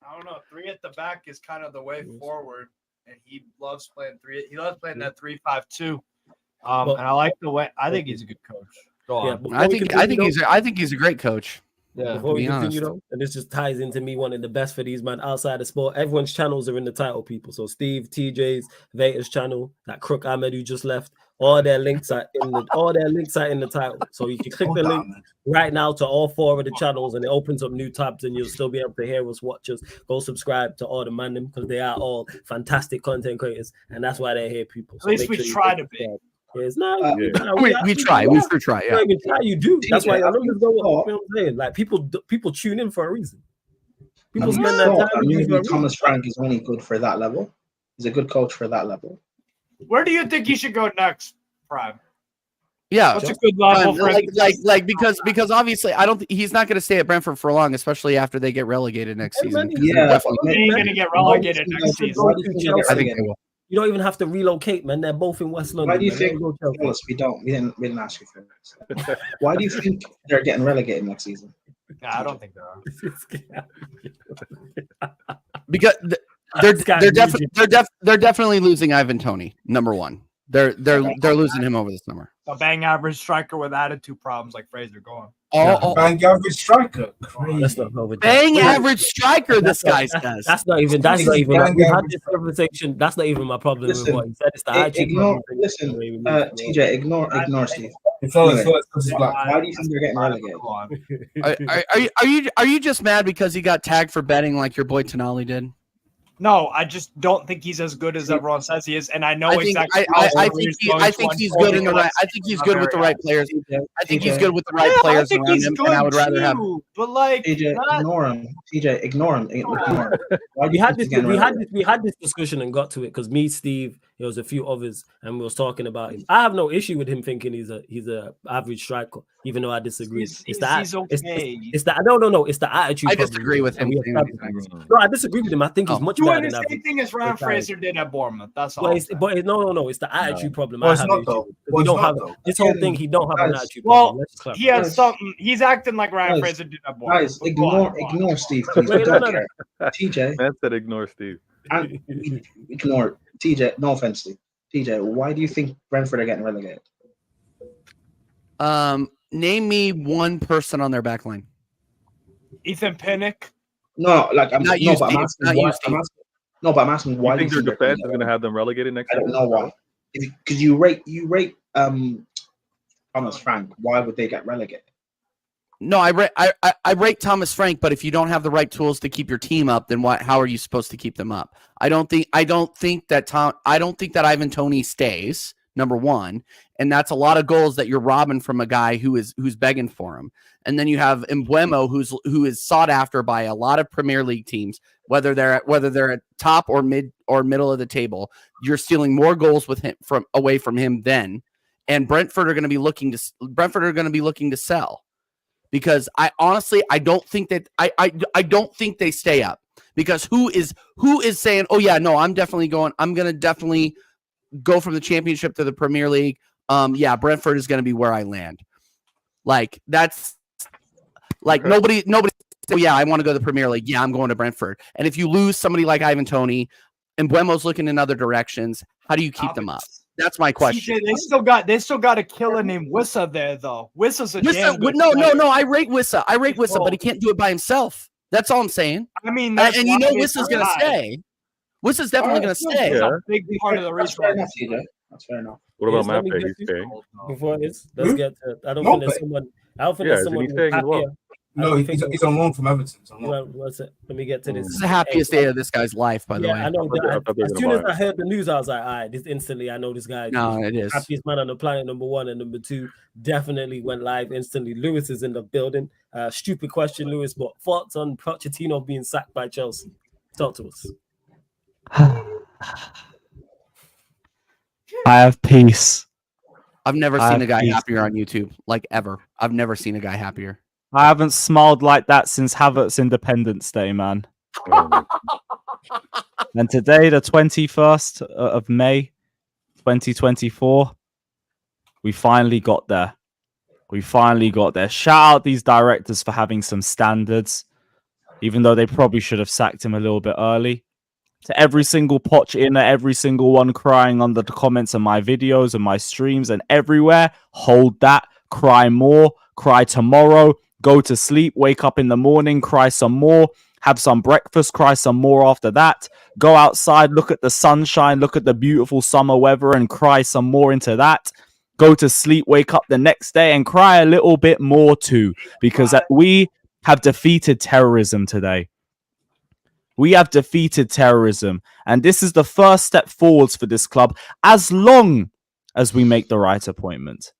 I don't know. 3 at the back is kind of the way forward, and he loves playing 3. He loves playing that 3-5-2. And I like the way. I think he's a good coach. Go on. Yeah, I think he's a great coach. Yeah, before we continue though, and this just ties into me wanting the best for these man outside of sport. Everyone's channels are in the title, people. So Steve, TJ's, Vader's channel, that Crook Ahmed who just left, all their links are in the title. So you can click the link right now to all 4 of the channels, and it opens up new tabs, and you'll still be able to hear us, watch us. Go subscribe to all the man them because they are all fantastic content creators, and that's why they're here, people. So at least we try to be. It's not. We try. We sure try. Yeah. You do. That's why your numbers go up. You know what I'm saying? Like people tune in for a reason. People spend that time. Maybe Thomas Frank is only good for that level. He's a good coach for that level. Where do you think he should go next, Prime? Yeah, That's a good level for because obviously I don't. He's not going to stay at Brentford for long, especially after they get relegated next season. Yeah, he ain't going to get relegated next season. I think they will. You don't even have to relocate, man. They're both in West London. Why do you think? We didn't ask you for this. Why do you think they're getting relegated next season? Nah, I don't think they are. Because they're definitely losing Ivan Toney. Number one, they're losing him over the summer. A bang average striker with attitude problems like Fraser. Go on. Bang average striker. Let's not go with that. Bang average striker. This guy says. That's not even. We had this conversation. That's not even my problem with what he said. It's the attitude. Listen, TJ, ignore Steve. Why do you think they're getting relegated? Are you just mad because he got tagged for betting like your boy Tonali did? No, I just don't think he's as good as everyone says he is, and I know exactly. I think he's good in the right. I think he's good with the right players. I think he's good with the right players around him, and I would rather have. But like, TJ, ignore him. TJ, ignore him. We had this discussion and got to it because me, Steve, there was a few others, and we was talking about him. I have no issue with him thinking he's a average striker, even though I disagree. It's the attitude. I disagree with him. No, I disagree with him. I think he's much better than the same thing as Ryan Fraser did at Bournemouth. That's all. But no, it's the attitude problem. I have this whole thing. He don't have an attitude problem. Well, he has something. He's acting like Ryan Fraser did at Bournemouth. Guys, ignore Steve, please. TJ, that's it. Ignore Steve. Ignore TJ. No offense, Steve. TJ, why do you think Brentford are getting relegated? Name me one person on their back line. Ethan Pinnock. No, like I'm not but I'm asking why. You think their defense is going to have them relegated next year? I don't know why. Because you rate Thomas Frank. Why would they get relegated? No, I rate Thomas Frank, but if you don't have the right tools to keep your team up, then how are you supposed to keep them up? I don't think that Ivan Toney stays, number one, and that's a lot of goals that you're robbing from a guy who's begging for him. And then you have Mbeumo, who is sought after by a lot of Premier League teams, whether they're at top or middle of the table. You're stealing more goals away from him then, and Brentford are going to be looking to sell. Because I honestly don't think that I don't think they stay up, because who is saying, oh yeah, no, I'm gonna definitely go from the Championship to the Premier League. Brentford is gonna be where I land. Like that's like nobody. Oh yeah, I want to go to the Premier League. Yeah, I'm going to Brentford. And if you lose somebody like Ivan Toney and Mbeumo's looking in other directions, how do you keep them up? That's my question. TJ, they still got a killer named Wissa there though. Wissa's a damn good player. No. I rate Wissa, but he can't do it by himself. That's all I'm saying. I mean, and you know Wissa's going to stay. Wissa's definitely going to stay. That's a big part of the reason. That's fair enough. What about Mappe? He's staying. Before this, let's get to. I don't think there's someone happier. No, he's on loan from Everton. What's it? Let me get to this. This is the happiest day of this guy's life, by the way. I know. As soon as I heard the news, I was like, all right, this instantly, I know this guy. No, it is. Happiest man on the planet, number one. And number two, definitely went live instantly. Lewis is in the building. Stupid question, Lewis, but thoughts on Pochettino being sacked by Chelsea? Talk to us. I have peace. I've never seen a guy happier on YouTube, like ever. I've never seen a guy happier. I haven't smiled like that since Havertz Independence Day, man. And today, the 21st of May, 2024, we finally got there. Shout out these directors for having some standards, even though they probably should have sacked him a little bit early. To every single Pochettino, every single one crying under the comments on my videos and my streams and everywhere, hold that. Cry more. Cry tomorrow. Go to sleep, wake up in the morning, cry some more, have some breakfast, cry some more after that. Go outside, look at the sunshine, look at the beautiful summer weather and cry some more into that. Go to sleep, wake up the next day and cry a little bit more too, because we have defeated terrorism today. We have defeated terrorism, and this is the first step forwards for this club as long as we make the right appointment.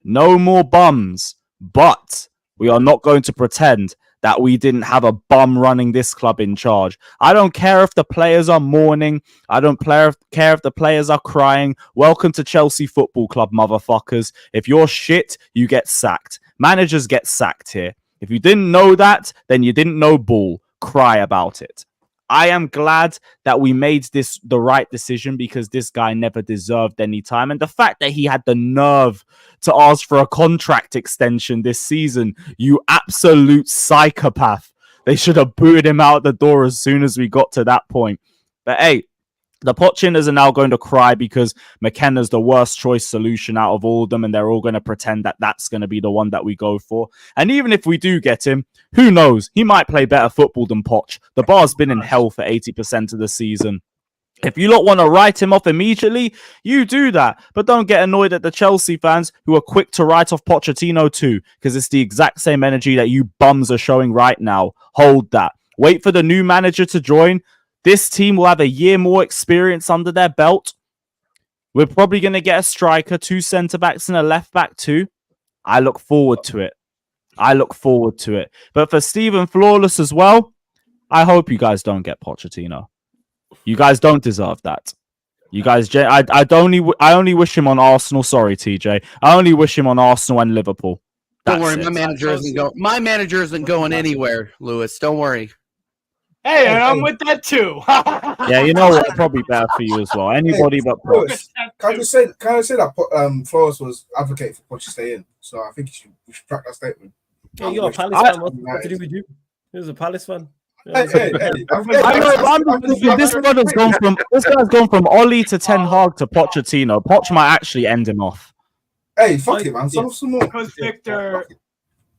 No more bums, but we are not going to pretend that we didn't have a bum running this club in charge. I don't care if the players are mourning. I don't care if the players are crying. Welcome to Chelsea Football Club, motherfuckers. If you're shit, you get sacked. Managers get sacked here. If you didn't know that, then you didn't know ball. Cry about it. I am glad that we made this the right decision because this guy never deserved any time. And the fact that he had the nerve to ask for a contract extension this season, you absolute psychopath. They should have booted him out the door as soon as we got to that point. But hey, the Pochettino's are now going to cry because McKenna's the worst choice solution out of all of them, and they're all going to pretend that that's going to be the one that we go for. And even if we do get him, who knows? He might play better football than Poch. The bar's been in hell for 80% of the season. If you lot want to write him off immediately, you do that. But don't get annoyed at the Chelsea fans who are quick to write off Pochettino too, because it's the exact same energy that you bums are showing right now. Hold that. Wait for the new manager to join. This team will have a year more experience under their belt. We're probably going to get a striker, 2 centre-backs and a left-back too. I look forward to it. But for Stephen Flawless as well, I hope you guys don't get Pochettino. You guys don't deserve that. You guys, I only wish him on Arsenal. Sorry, TJ. I only wish him on Arsenal and Liverpool. Don't worry, my manager isn't going anywhere, Lewis. Don't worry. Hey, and I'm with that too. Yeah, you know what? Probably better for you as well. Anybody but Poch. Can I say that Flores was advocating for Poch to stay in? So I think we should track that statement. Yeah, you're a Palace fan. What to do with you? He was a Palace fan. This guy's gone from Ollie to Ten Hag to Pochettino. Poch might actually end him off. Hey, fuck it, man. Some more. Victor.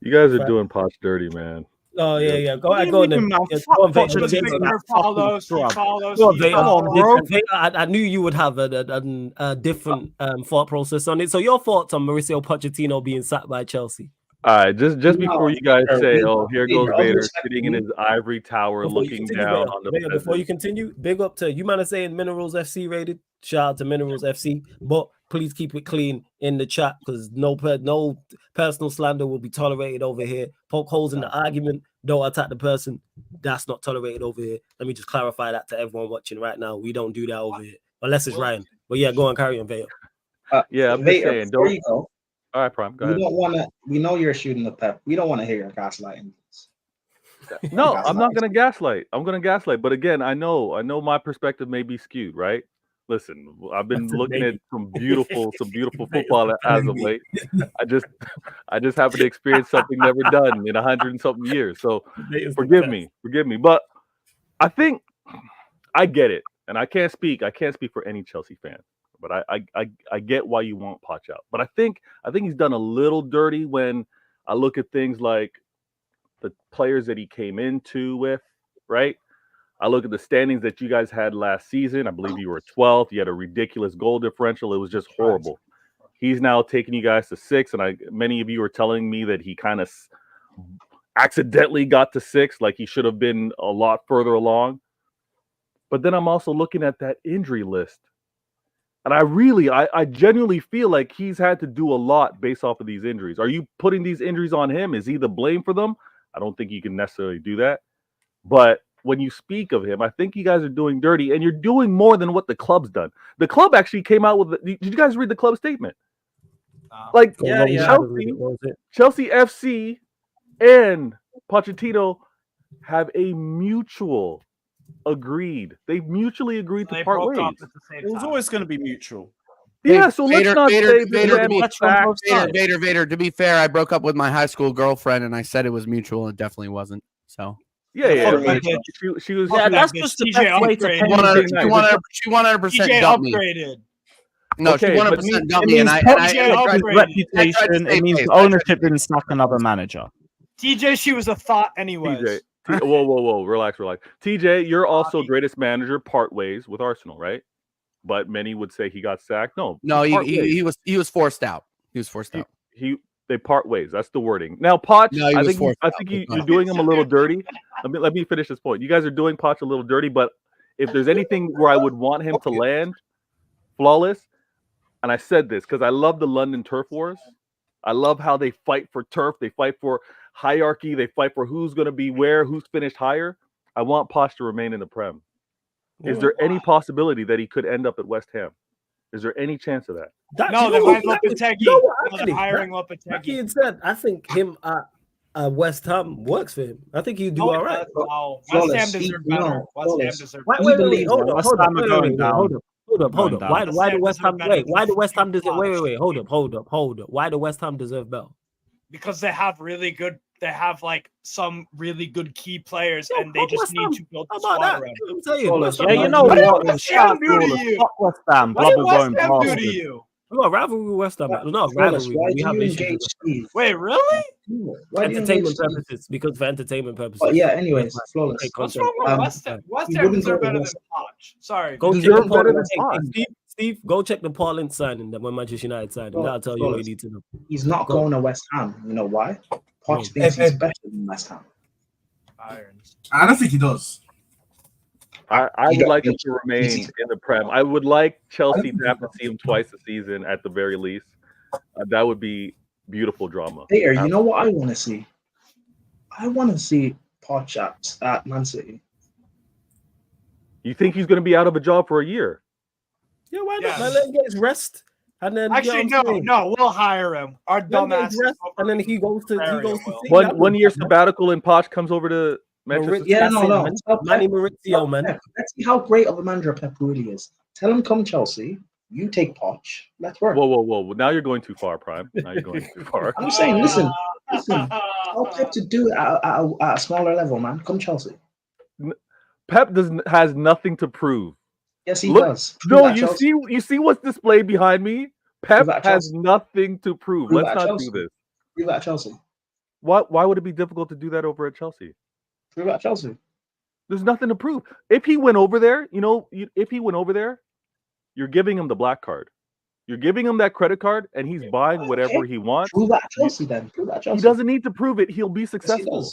You guys are doing Poch dirty, man. Oh yeah. Go on then. I knew you would have a different thought process on it. So your thoughts on Mauricio Pochettino being sacked by Chelsea? All right, just before you guys say, "Oh, here goes Vader sitting in his ivory tower, looking down on the." Before you continue, big up to you. Man, are saying Minerals FC rated. Shout out to Minerals FC, but please keep it clean in the chat because no personal slander will be tolerated over here. Poke holes in the argument. Don't attack the person. That's not tolerated over here. Let me just clarify that to everyone watching right now. We don't do that over here, unless it's Ryan. But yeah, go on, carry on, Vader. Yeah, I'm just saying. Don't. All right, Prime. Go ahead. We know you're shooting the pep. We don't want to hear your gaslighting. No, I'm not going to gaslight. I'm going to gaslight. But again, I know my perspective may be skewed, right? Listen, I've been looking at some beautiful football as of late. I just happen to experience something never done in 100 and something years. So forgive me. But I think I get it, and I can't speak for any Chelsea fan. But I get why you want Poch out. But I think he's done a little dirty when I look at things like the players that he came into with, right? I look at the standings that you guys had last season. I believe you were 12th. You had a ridiculous goal differential. It was just horrible. He's now taking you guys to 6th, and many of you are telling me that he kind of accidentally got to 6th, like he should have been a lot further along. But then I'm also looking at that injury list. And I genuinely feel like he's had to do a lot based off of these injuries. Are you putting these injuries on him? Is he the blame for them? I don't think you can necessarily do that. But when you speak of him, I think you guys are doing dirty, and you're doing more than what the club's done. The club actually came out with. Did you guys read the club statement? Chelsea FC and Pochettino have a mutual agreed. They mutually agreed to part ways. It was always going to be mutual. Yeah, so let's not say Vader. To be fair, I broke up with my high school girlfriend, and I said it was mutual, and it definitely wasn't. So yeah. She was. Yeah, that's just the best way to. She 100% dumped me. No, she 100% dumped me, and I reputation. It means ownership didn't suck another manager. TJ, she was a thought anyways. Whoa, relax. TJ, you're also greatest manager part ways with Arsenal, right? But many would say he got sacked. No, he was forced out. He was forced out. They part ways. That's the wording. Now, Poch, I think you're doing him a little dirty. Let me finish this point. You guys are doing Poch a little dirty, but if there's anything where I would want him to land flawless, and I said this because I love the London turf wars. I love how they fight for turf. They fight for hierarchy. They fight for who's going to be where, who's finished higher. I want Poch to remain in the Prem. Is there any possibility that he could end up at West Ham? Is there any chance of that? No, they might Lopetegui. Hiring Lopetegui. That being said, I think him West Ham works for him. I think he'd do all right. No, West Ham deserves better. West Ham deserves better. Wait, hold up. Hold up. Why do West Ham Why do West Ham deserve hold up. Why do West Ham deserve better? Because they have like some really good key players, and they just need to build the squad around. Yeah, you know what? What's West Ham do to you? West Ham. What did West Ham do to you? We got rivalry with West Ham. No, rivalry. We have issues. Wait, really? For entertainment purposes. Because for entertainment purposes. But yeah, anyways, flawless. What's wrong with West Ham? West Ham deserve better than Poch. Sorry. Go check the Portland. Steve, go check the Portland signing that when Manchester United signed him. That'll tell you what you need to know. He's not going to West Ham. You know why? Poch thinks he's better than West Ham. I don't think he does. I would like him to remain in the Prem. I would like Chelsea to have to see him twice a season at the very least. That would be beautiful drama. Hey, you know what I want to see? I want to see Poch at Man City. You think he's going to be out of a job for a year? Yeah, why not? Let him get his rest. And then actually, no, we'll hire him. Our dumbass. And then he goes to one year sabbatical, and Poch comes over to Manchester. Yeah, no. Manny Mauricio, man. Let's see how great of a manager Pep really is. Tell him come Chelsea. You take Poch. Let's work. Whoa! Now you're going too far, Prime. Now you're going too far. I'm saying, listen. Tell Pep to do it at a smaller level, man. Come Chelsea. Pep has nothing to prove. Yes, he does. No, you see what's displayed behind me? Pep has nothing to prove. Let's not do this. Prove at Chelsea. Why would it be difficult to do that over at Chelsea? Prove at Chelsea. There's nothing to prove. If he went over there, if he went over there, you're giving him the black card. You're giving him that credit card, and he's buying whatever he wants. Prove at Chelsea then. Prove at Chelsea. He doesn't need to prove it. He'll be successful.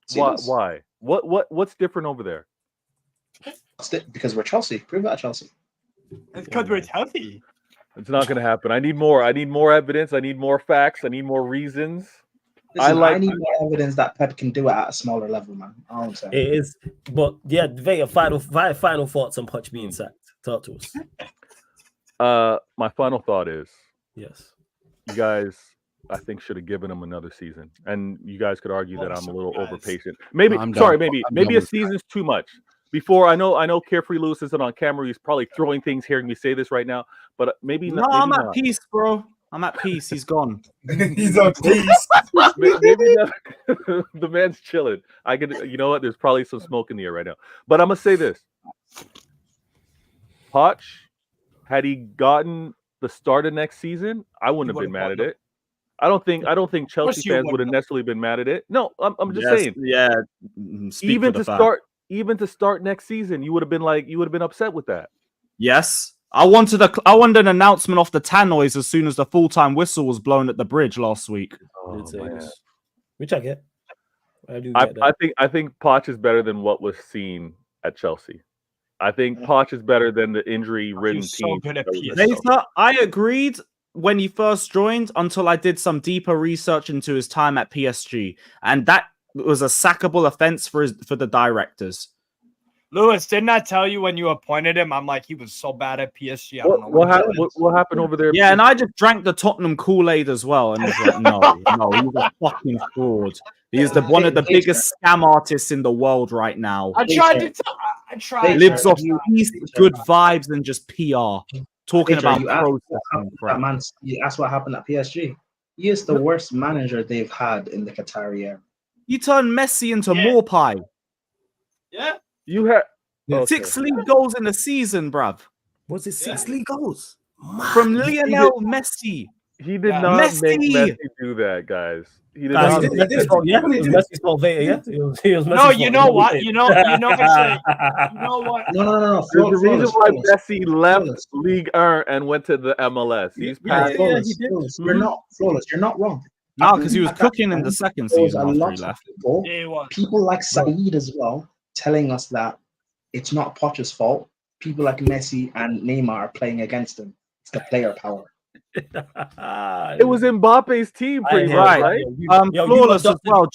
Yes, Why? What's different over there? Because we're Chelsea. Prove it at Chelsea. It's because we're Chelsea. It's not going to happen. I need more. I need more evidence. I need more facts. I need more reasons. Listen, I need more evidence that Pep can do it at a smaller level, man. It is, but yeah, Vega, final thoughts on Poch being sacked. Talk to us. My final thought is, yes, you guys, I think should have given him another season, and you guys could argue that I'm a little overpatient. Maybe a season's too much. Before I know Carefree Lewis isn't on camera. He's probably throwing things hearing me say this right now, but maybe not. I'm at peace, bro. I'm at peace. He's gone. He's on peace. Maybe not. The man's chilling. You know what? There's probably some smoke in the air right now. But I'm gonna say this: Poch, had he gotten the start of next season, I wouldn't have been mad at it. I don't think Chelsea fans would have necessarily been mad at it. No, I'm just saying. Yeah. Even to start next season, you would have been upset with that. Yes. I wanted an announcement off the tannoys as soon as the full-time whistle was blown at the bridge last week. Which I get. I think Poch is better than what was seen at Chelsea. I think Poch is better than the injury-ridden team. I agreed when he first joined until I did some deeper research into his time at PSG, and that was a sackable offense for the directors. Lewis, didn't I tell you when you appointed him? I'm like, he was so bad at PSG. I don't know what happened over there. Yeah, and I just drank the Tottenham Kool-Aid as well, and was like, no, he's a fucking fraud. He's one of the biggest scam artists in the world right now. I tried. Lives off peace, good vibes, and just PR. Talking about process. That's what happened at PSG. He is the worst manager they've had in the Qatari era. You turn Messi into more pie. Yeah. You had 6 league goals in the season, bruv. Was it 6 league goals? From Lionel Messi. He did not make Messi do that, guys. He did not. It was Messi's fault. Yeah, it was no, you know what? You know what? No. There's a reason why Messi left Ligue 1 and went to the MLS. He's past. You're not flawless. You're not wrong. No, because he was cooking in the second season after he left. People like Saeed as well, telling us that it's not Poch's fault. People like Messi and Neymar are playing against him. It's the player power. It was Mbappe's team, pretty much, right? right? Flawless as well.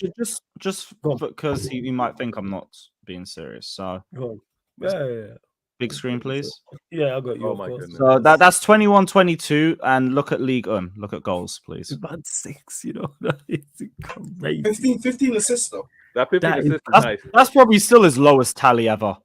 Just because he might think I'm not being serious. So, yeah. Big screen, please. Yeah, I got you. Oh of my course. goodness. So that's 21-22, and look at League One. Look at goals, please. Man, 6. You know, it's crazy. 15 assists though. That 15 That is- assists is That's, nice. that's probably still his lowest tally ever.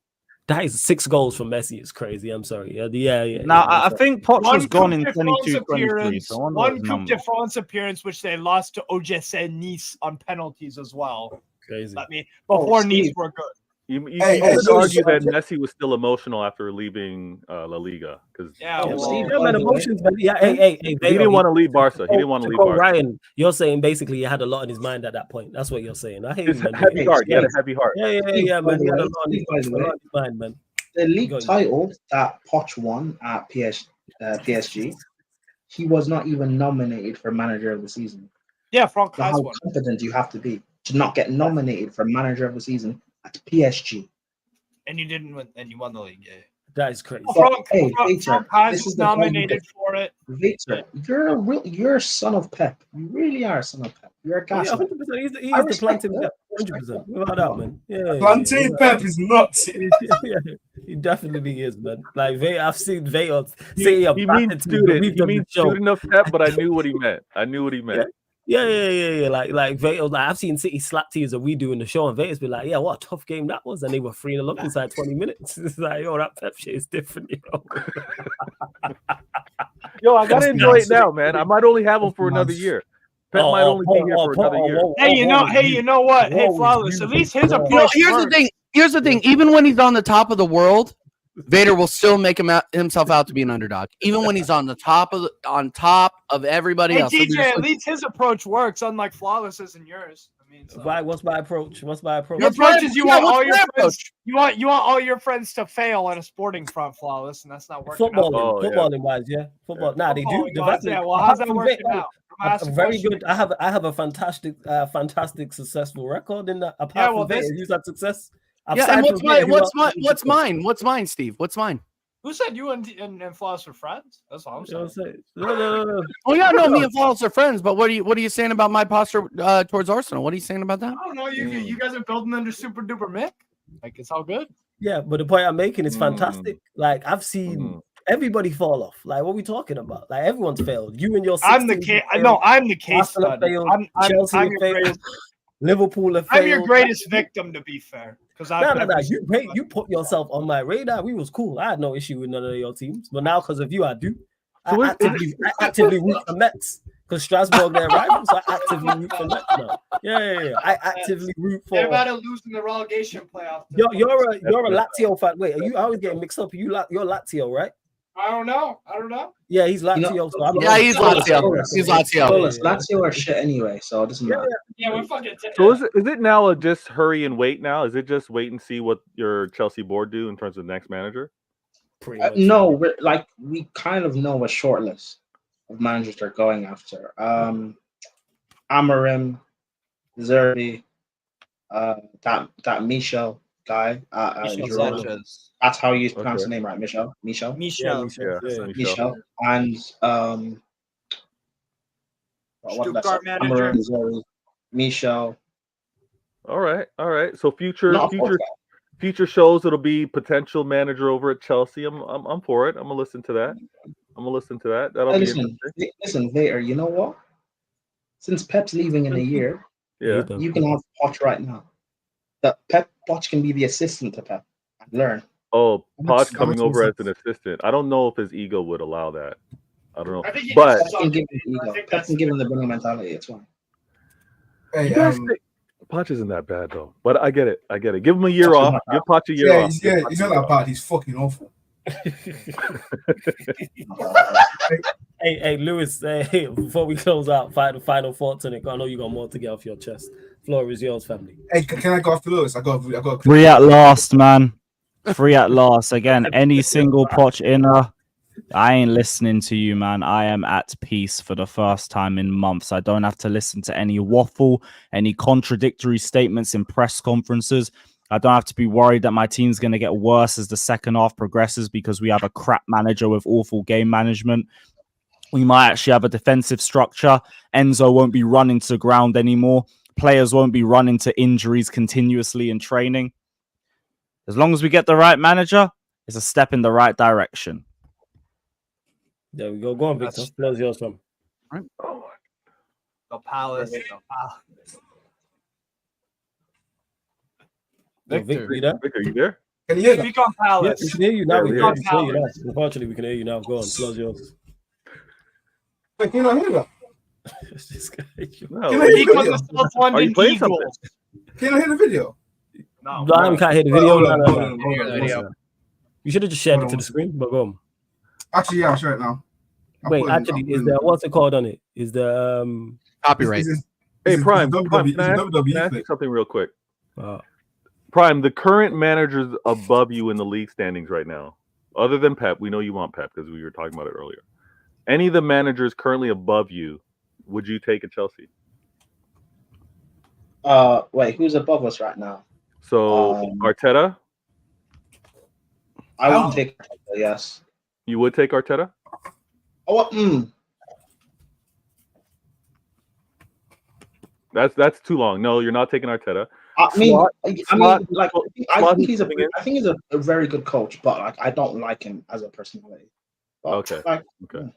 That is 6 goals from Messi. It's crazy. I'm sorry. Yeah. Now I think Poch was gone in Coupe de France 22-23. appearance, So I wonder what one his Coupe number. de France appearance, which they lost to OGC Nice on penalties as well. Crazy. I mean, before Nice Steve. were good. You Hey, could so- argue so- that Messi was still emotional after leaving La Liga because Yeah, Oh, well, Steve, Yeah, man, by the way, emotions, man. Yeah, hey, he didn't want to leave Barca. He didn't want to leave Barca. Ryan, you're saying basically he had a lot on his mind at that point. That's what you're saying. I hate His you, man. heavy heart. He had a Steve. heavy heart. Yeah, Steve, by man. the He had a way, lot on Steve, by the way, his mind, man. the Go league on. title that Poch won at PSG, he was not even nominated for Manager of the Season. yeah, Frank So has how one. confident you have to be to not get nominated for Manager of the Season at PSG. And you didn't win, and you won the league. Yeah. That is crazy. Frank, hey, Frank Victor, has this is the point you nominated for it. Victor, you're a son of Pep. You really are a son of Pep. You're a Yeah, gaslight. 100%. He's the I respect planting that. Pep. 100%. Without that, man. Yeah. Plantain Pep is nuts. Yeah, he definitely is, man. Like I've seen Vader say He means student. He means student of Pep, but I knew what he meant. Yeah. Like Vader, like I've seen City slap teams that we do in the show, and Vader's be like, "Yeah, what a tough game that was," and they were 3-0 up inside 20 minutes. It's like, yo, that Pep shit is different, yo. Yo, I gotta enjoy it now, man. I might only have him for another year. Pep might only be here for another year. Hey, you know what? Hey, Flawless. At least his approach. Here's the thing. Even when he's on the top of the world, Vader will still make himself out to be an underdog. Even when he's on top of everybody Hey, else. DJ, at least his approach works, unlike Flawless's and yours. I mean, so. What's my approach? Your approach is you want all your friends. You want all your friends to fail on a sporting front, Flawless, and that's not working. Footballing wise, yeah. Football. Nah, they do. Yeah, well, how's that working out? I'm very good. I have a fantastic, successful record in that. Apart from Vader, who's had success. And what's mine? What's mine, Steve? What's mine? Who said you and Flawless are friends? That's all I'm saying. No. Oh yeah, no, me and Flawless are friends. But what are you saying about my posture towards Arsenal? What are you saying about that? I don't know. You guys are building under super duper Mick. Like it's all good. Yeah, but the point I'm making is fantastic. Like I've seen everybody fall off. Like what are we talking about? Like everyone's failed. You and your. I'm the case. I'm the case study. Chelsea I'm your failed. Liverpool have I'm failed. your greatest victim, to be fair. Because You put yourself on my radar. We was cool. I had no issue with none of your teams, but now because of you, I do. I actively root for Mets because Strasbourg their rival, so I actively root for Mets now. Yeah. I actively root for. They're about to lose in the relegation playoff. You're a Lazio fan. Wait, are you? I always getting mixed up. You're Lazio, right? I don't know. Yeah, he's Lazio. He's Lazio. He's Lazio. Lazio are shit anyway, so it doesn't matter. Yeah, we're fucking. So is it now a just hurry and wait now? Is it just wait and see what your Chelsea board do in terms of next manager? No, we kind of know a short list of managers they're going after. Amorim, Zerbi, that Michel guy. That's how you pronounce the name, right? Michel. And Stuttgart manager. Amorim, Zerbi, Michel. All right. So future shows it'll be potential manager over at Chelsea. I'm for it. I'm gonna listen to that. That'll be interesting. Listen, Vader. You know what? Since Pep's leaving in a year, you can have Poch right now. That Poch can be the assistant to Pep and learn. Oh, Poch coming over as an assistant. I don't know if his ego would allow that. I don't know, Pep but can give him ego. Pep can give him the winning mentality. It's fine. Hey, Poch isn't that bad though, but I get it. Give him a year off. Give Poch a year off. He's not that bad. He's fucking awful. Hey, Lewis. Hey, before we close out, final thoughts on it. I know you got more to get off your chest. Floor is yours, family. Hey, can I go after Lewis? I got. Free at last, man. Free at last. Again, any single Poch inner. I ain't listening to you, man. I am at peace for the first time in months. I don't have to listen to any waffle, any contradictory statements in press conferences. I don't have to be worried that my team's going to get worse as the second half progresses because we have a crap manager with awful game management. We might actually have a defensive structure. Enzo won't be running to the ground anymore. Players won't be running to injuries continuously in training. As long as we get the right manager, it's a step in the right direction. There we go. Go on, Victor. Close yours from. The Palace. The Palace. Victor, you there? Victor, you there? Can you hear Speak on Palace. Yeah, we can hear you now. Yeah, We we can hear hear you now. Unfortunately, we can hear you now. Go on. Close yours. Wait, can you not hear that? This guy. No. Can I hear Speak the on video? the South Are you London playing Eagles. Can you not hear the video? No. I can't hear the video. Hold No, on, no, hold no. on, hold on, hold on. You should have just shared Hold it to on. the screen, but go on. Actually, yeah, I'll show it now. I'll Wait, put it in- actually, I'll put is it there in- what's it called on it? Is there Copyright. Hey, It's a Prime, WWE can I ask you thing. something real quick? Prime, the current managers above you in the league standings right now, other than Pep, we know you want Pep because we were talking about it earlier. Any of the managers currently above you, would you take at Chelsea? Wait, who's above us right now? So Arteta, I wouldn't take Arteta, yes. you would take Arteta? Oh, That's too long. No, you're not taking Arteta. I mean, Slot- I mean, Slot- like, I Slot think he's coming in. I think he's a very good coach, but like, I don't like him as a personality. But, Okay. Like, Okay.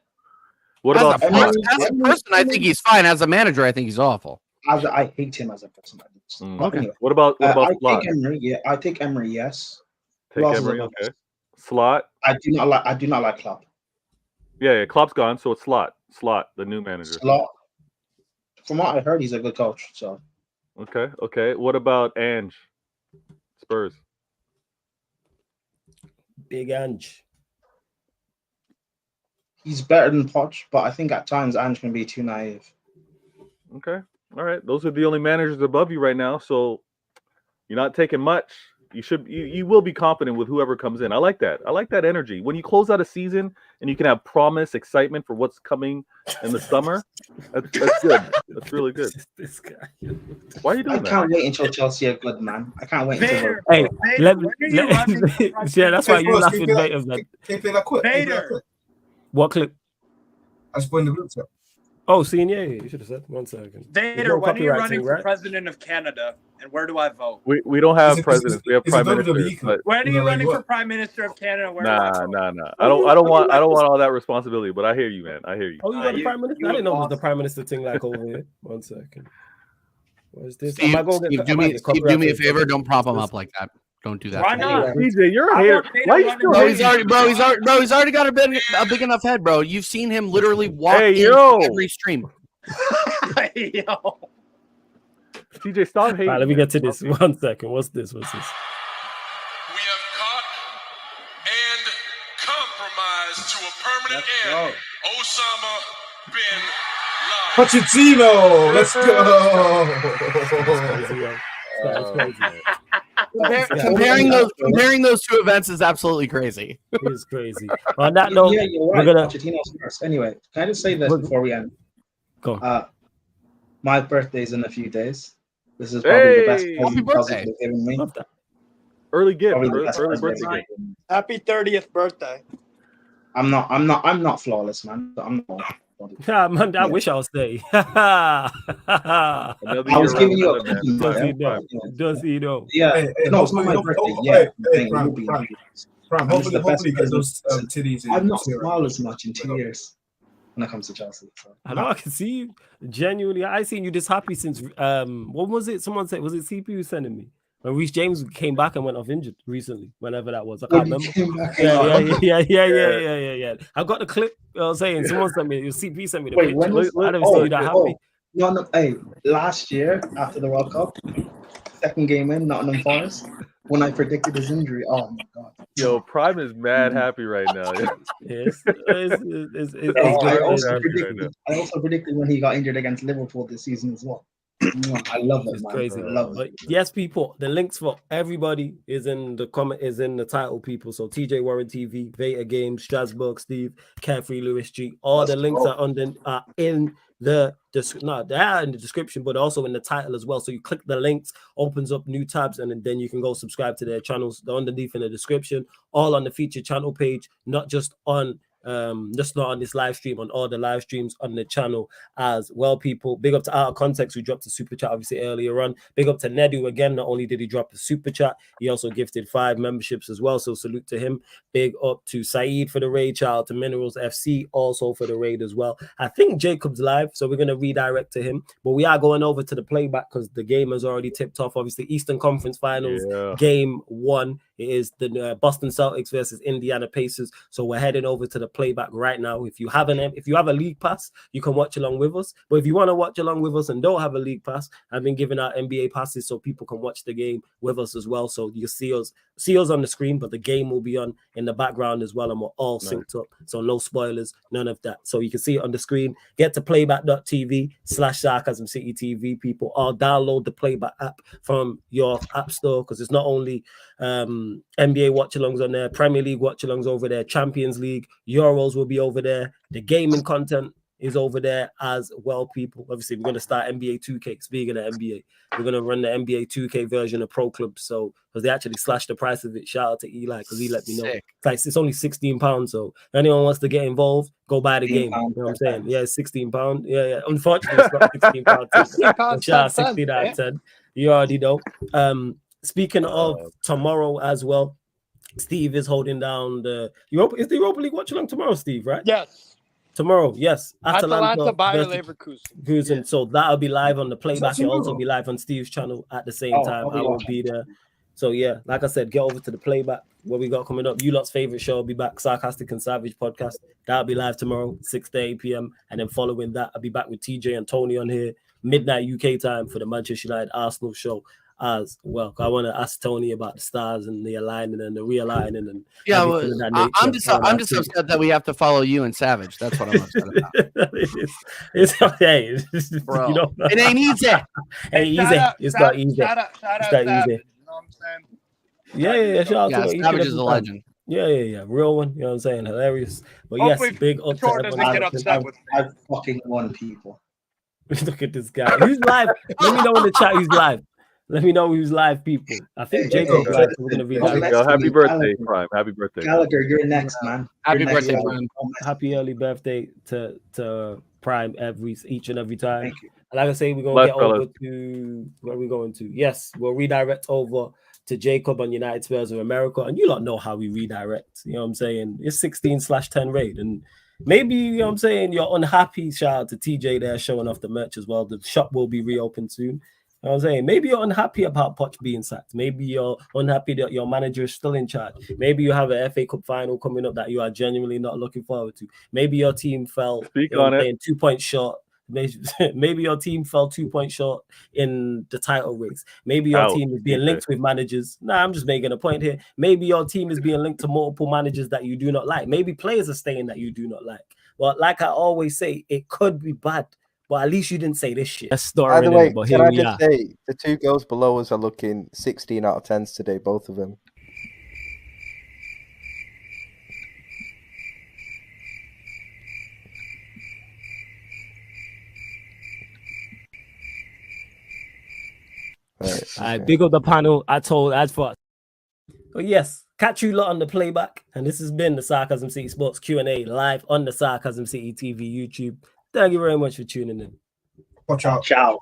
What As about a, Slot? as a person, I think he's fine. As a manager, I think he's awful. I hate him as a personality. But Okay. anyway, What about I Slot? take Emery. Yeah, I take Emery. Yes. Take Who else is Emery, above us? okay. Slot. I do not like Klopp. Yeah, Klopp's gone, so it's Slot. Slot, the new manager. Slot. From what I heard, he's a good coach. So Okay. What about Ange? Spurs. Big Ange? he's better than Poch, but I think at times Ange can be too naive. Okay. All right. Those are the only managers above you right now. So you're not taking much. You will be confident with whoever comes in. I like that. I like that energy. When you close out a season and you can have promise, excitement for what's coming in the summer, that's good. That's really good. This guy. Why are you doing that? I can't wait until Chelsea are good, man. I can't wait until. Hey, yeah, that's why you laughing, Vader. Can you play that quick? Vader. What clip? I just put in the group chat. Oh, seeing, yeah, you should have said. 1 second. Vader, when are you running for president of Canada, and where do I vote? We don't have presidents. We have prime ministers. But When are you running for prime minister of Canada? Where do I vote? Nah. I don't want all that responsibility. But I hear you, man. I hear you. Oh, you got the prime minister? I didn't know it was the prime minister thing like over here. 1 second. Where's this? Steve, do me a favor. Don't prop him up like that. Don't do that. Why not? DJ, you're a hater. Why you still He's already got a big enough head, bro. You've seen him literally walk every stream. Yo. TJ, stop hating. All right, let me get to this. 1 second. What's this? We have caught and compromised to a permanent end Osama bin Laden. Pochettino, let's go. Comparing those two events is absolutely crazy. It's crazy. On that note, yeah, you're right. Pochettino's first. Anyway, can I just say this before we end? Go. My birthday's in a few days. This is probably the best Happy birthday. they've given me. Early gift. Probably the Early best birthday present gift. Happy 30th birthday. I'm not flawless, man. I'm not. Yeah, man, I wish I was there. I was giving you a compliment. Does he know? Yeah, no, it's not my birthday. Yeah, Hopefully get those titties. I've not smiled as much in 2 years when it comes to Chelsea. So. I know I can see you. Genuinely, I seen you this happy since what was it? Someone said, was it CP who sending me? When Reece James came back and went off injured recently, whenever that was. I can't remember. Yeah. I got the clip. I was saying, someone sent me, CP sent me the picture. I never see you that happy. No, hey, last year after the World Cup, second game in, Nottingham Forest, when I predicted his injury, oh my God. Yo, Prime is mad happy right now. I also predicted when he got injured against Liverpool this season as well. I love it, it's man. crazy. I love it. Yes, people, the links for everybody is in the comment, is in the title, people. So TJ Warren TV, Veta Games, Strasbourg, Steve, Carefree Lewis G. All the links are in the description, but also in the title as well. So you click the links, opens up new tabs, and then you can go subscribe to their channels. They're underneath in the description, all on the featured channel page, not just on just not on this live stream, on all the live streams on the channel as well, people. Big up to Out of Context, who dropped a super chat obviously earlier on. Big up to Nedu again. Not only did he drop a super chat, he also gifted 5 memberships as well, so salute to him. Big up to Saeed for the raid. Shout out to Minerals FC also for the raid as well. I think Jacob's live, so we're going to redirect to him, but we are going over to the playback because the game has already tipped off. Obviously, Eastern Conference Finals, game 1. It is the Boston Celtics versus Indiana Pacers. So we're heading over to the playback right now. If you have a league pass, you can watch along with us. But if you want to watch along with us and don't have a league pass, I've been giving out NBA passes so people can watch the game with us as well. So you see us on the screen, but the game will be on in the background as well, and we're all synced up. So no spoilers, none of that. So you can see it on the screen. Get to playback.tv/SarcasmCityTV, people. Or download the Playback app from your app store, because it's not only NBA watch-alongs on there, Premier League watch-alongs over there, Champions League, Euros will be over there. The gaming content is over there as well, people. Obviously, we're going to start NBA 2K. Speaking of NBA, we're going to run the NBA 2K version of Pro Club. So, because they actually slashed the price of it. Shout out to Eli, because he let me know. It's only £16. So, if anyone wants to get involved, go buy the game. You know what I'm saying? Yeah, it's £16. Yeah. Unfortunately, it's not £16. Shout out 16 out of 10. You already know. Speaking of tomorrow as well, Steve is holding down the Europa. Is the Europa League watch along tomorrow, Steve? Right? Yes. Tomorrow, yes. Atalanta Bayer Leverkusen. Yeah. So that'll be live on the playback. It'll also be live on Steve's channel at the same time. I will be there. So yeah, like I said, get over to the playback. What we got coming up? You lot's favorite show will be back, Sarcastic and Savage podcast. That'll be live tomorrow, 6:30 p.m. And then following that, I'll be back with TJ and Tony on here, midnight UK time for the Manchester United Arsenal show as well. I want to ask Tony about the stars and the aligning and the realigning and I'm just upset that we have to follow you and Savage. That's what I'm upset about. it's okay, bro. You know, it ain't easy. It's not easy. Shout out Savage, you know what I'm saying? Yeah. Shout out to Savage is a legend. Yeah. Real one. You know what I'm saying? Hilarious. But hopefully, yes, big up to everyone. I fucking won, people. Look at this guy. Who's live? Let me know in the chat who's live. Let me know who's live, people. I think Jacob's live. So we're gonna read happy birthday, Prime. Happy birthday. Gallagher, you're next, man. Happy birthday, Prime. Happy early birthday to Prime each and every time. And like I say, we're gonna get over to where we're going to. Yes, we'll redirect over to Jacob on United Spurs of America. And you don't know how we redirect. You know what I'm saying? It's 16/10 raid. And maybe, you know what I'm saying, you're unhappy. Shout out to TJ there showing off the merch as well. The shop will be reopened soon. You know what I'm saying? Maybe you're unhappy about Poch being sacked. Maybe you're unhappy that your manager is still in charge. Maybe you have an FA Cup final coming up that you are genuinely not looking forward to. Maybe your team fell 2 points short. Maybe your team fell 2 points short in the title race. Maybe your team is being linked with managers. I'm just making a point here. Maybe your team is being linked to multiple managers that you do not like. Maybe players are staying that you do not like. Well, like I always say, it could be bad. But at least you didn't say this shit. By the way, can I just say, the 2 girls below us are looking 16 out of 10s today, both of them. Right, big up the panel. But yes, catch you lot on the playback. And this has been the Sarcasm City Sports Q&A live on the Sarcasm City TV YouTube. Thank you very much for tuning in. Watch out. Ciao.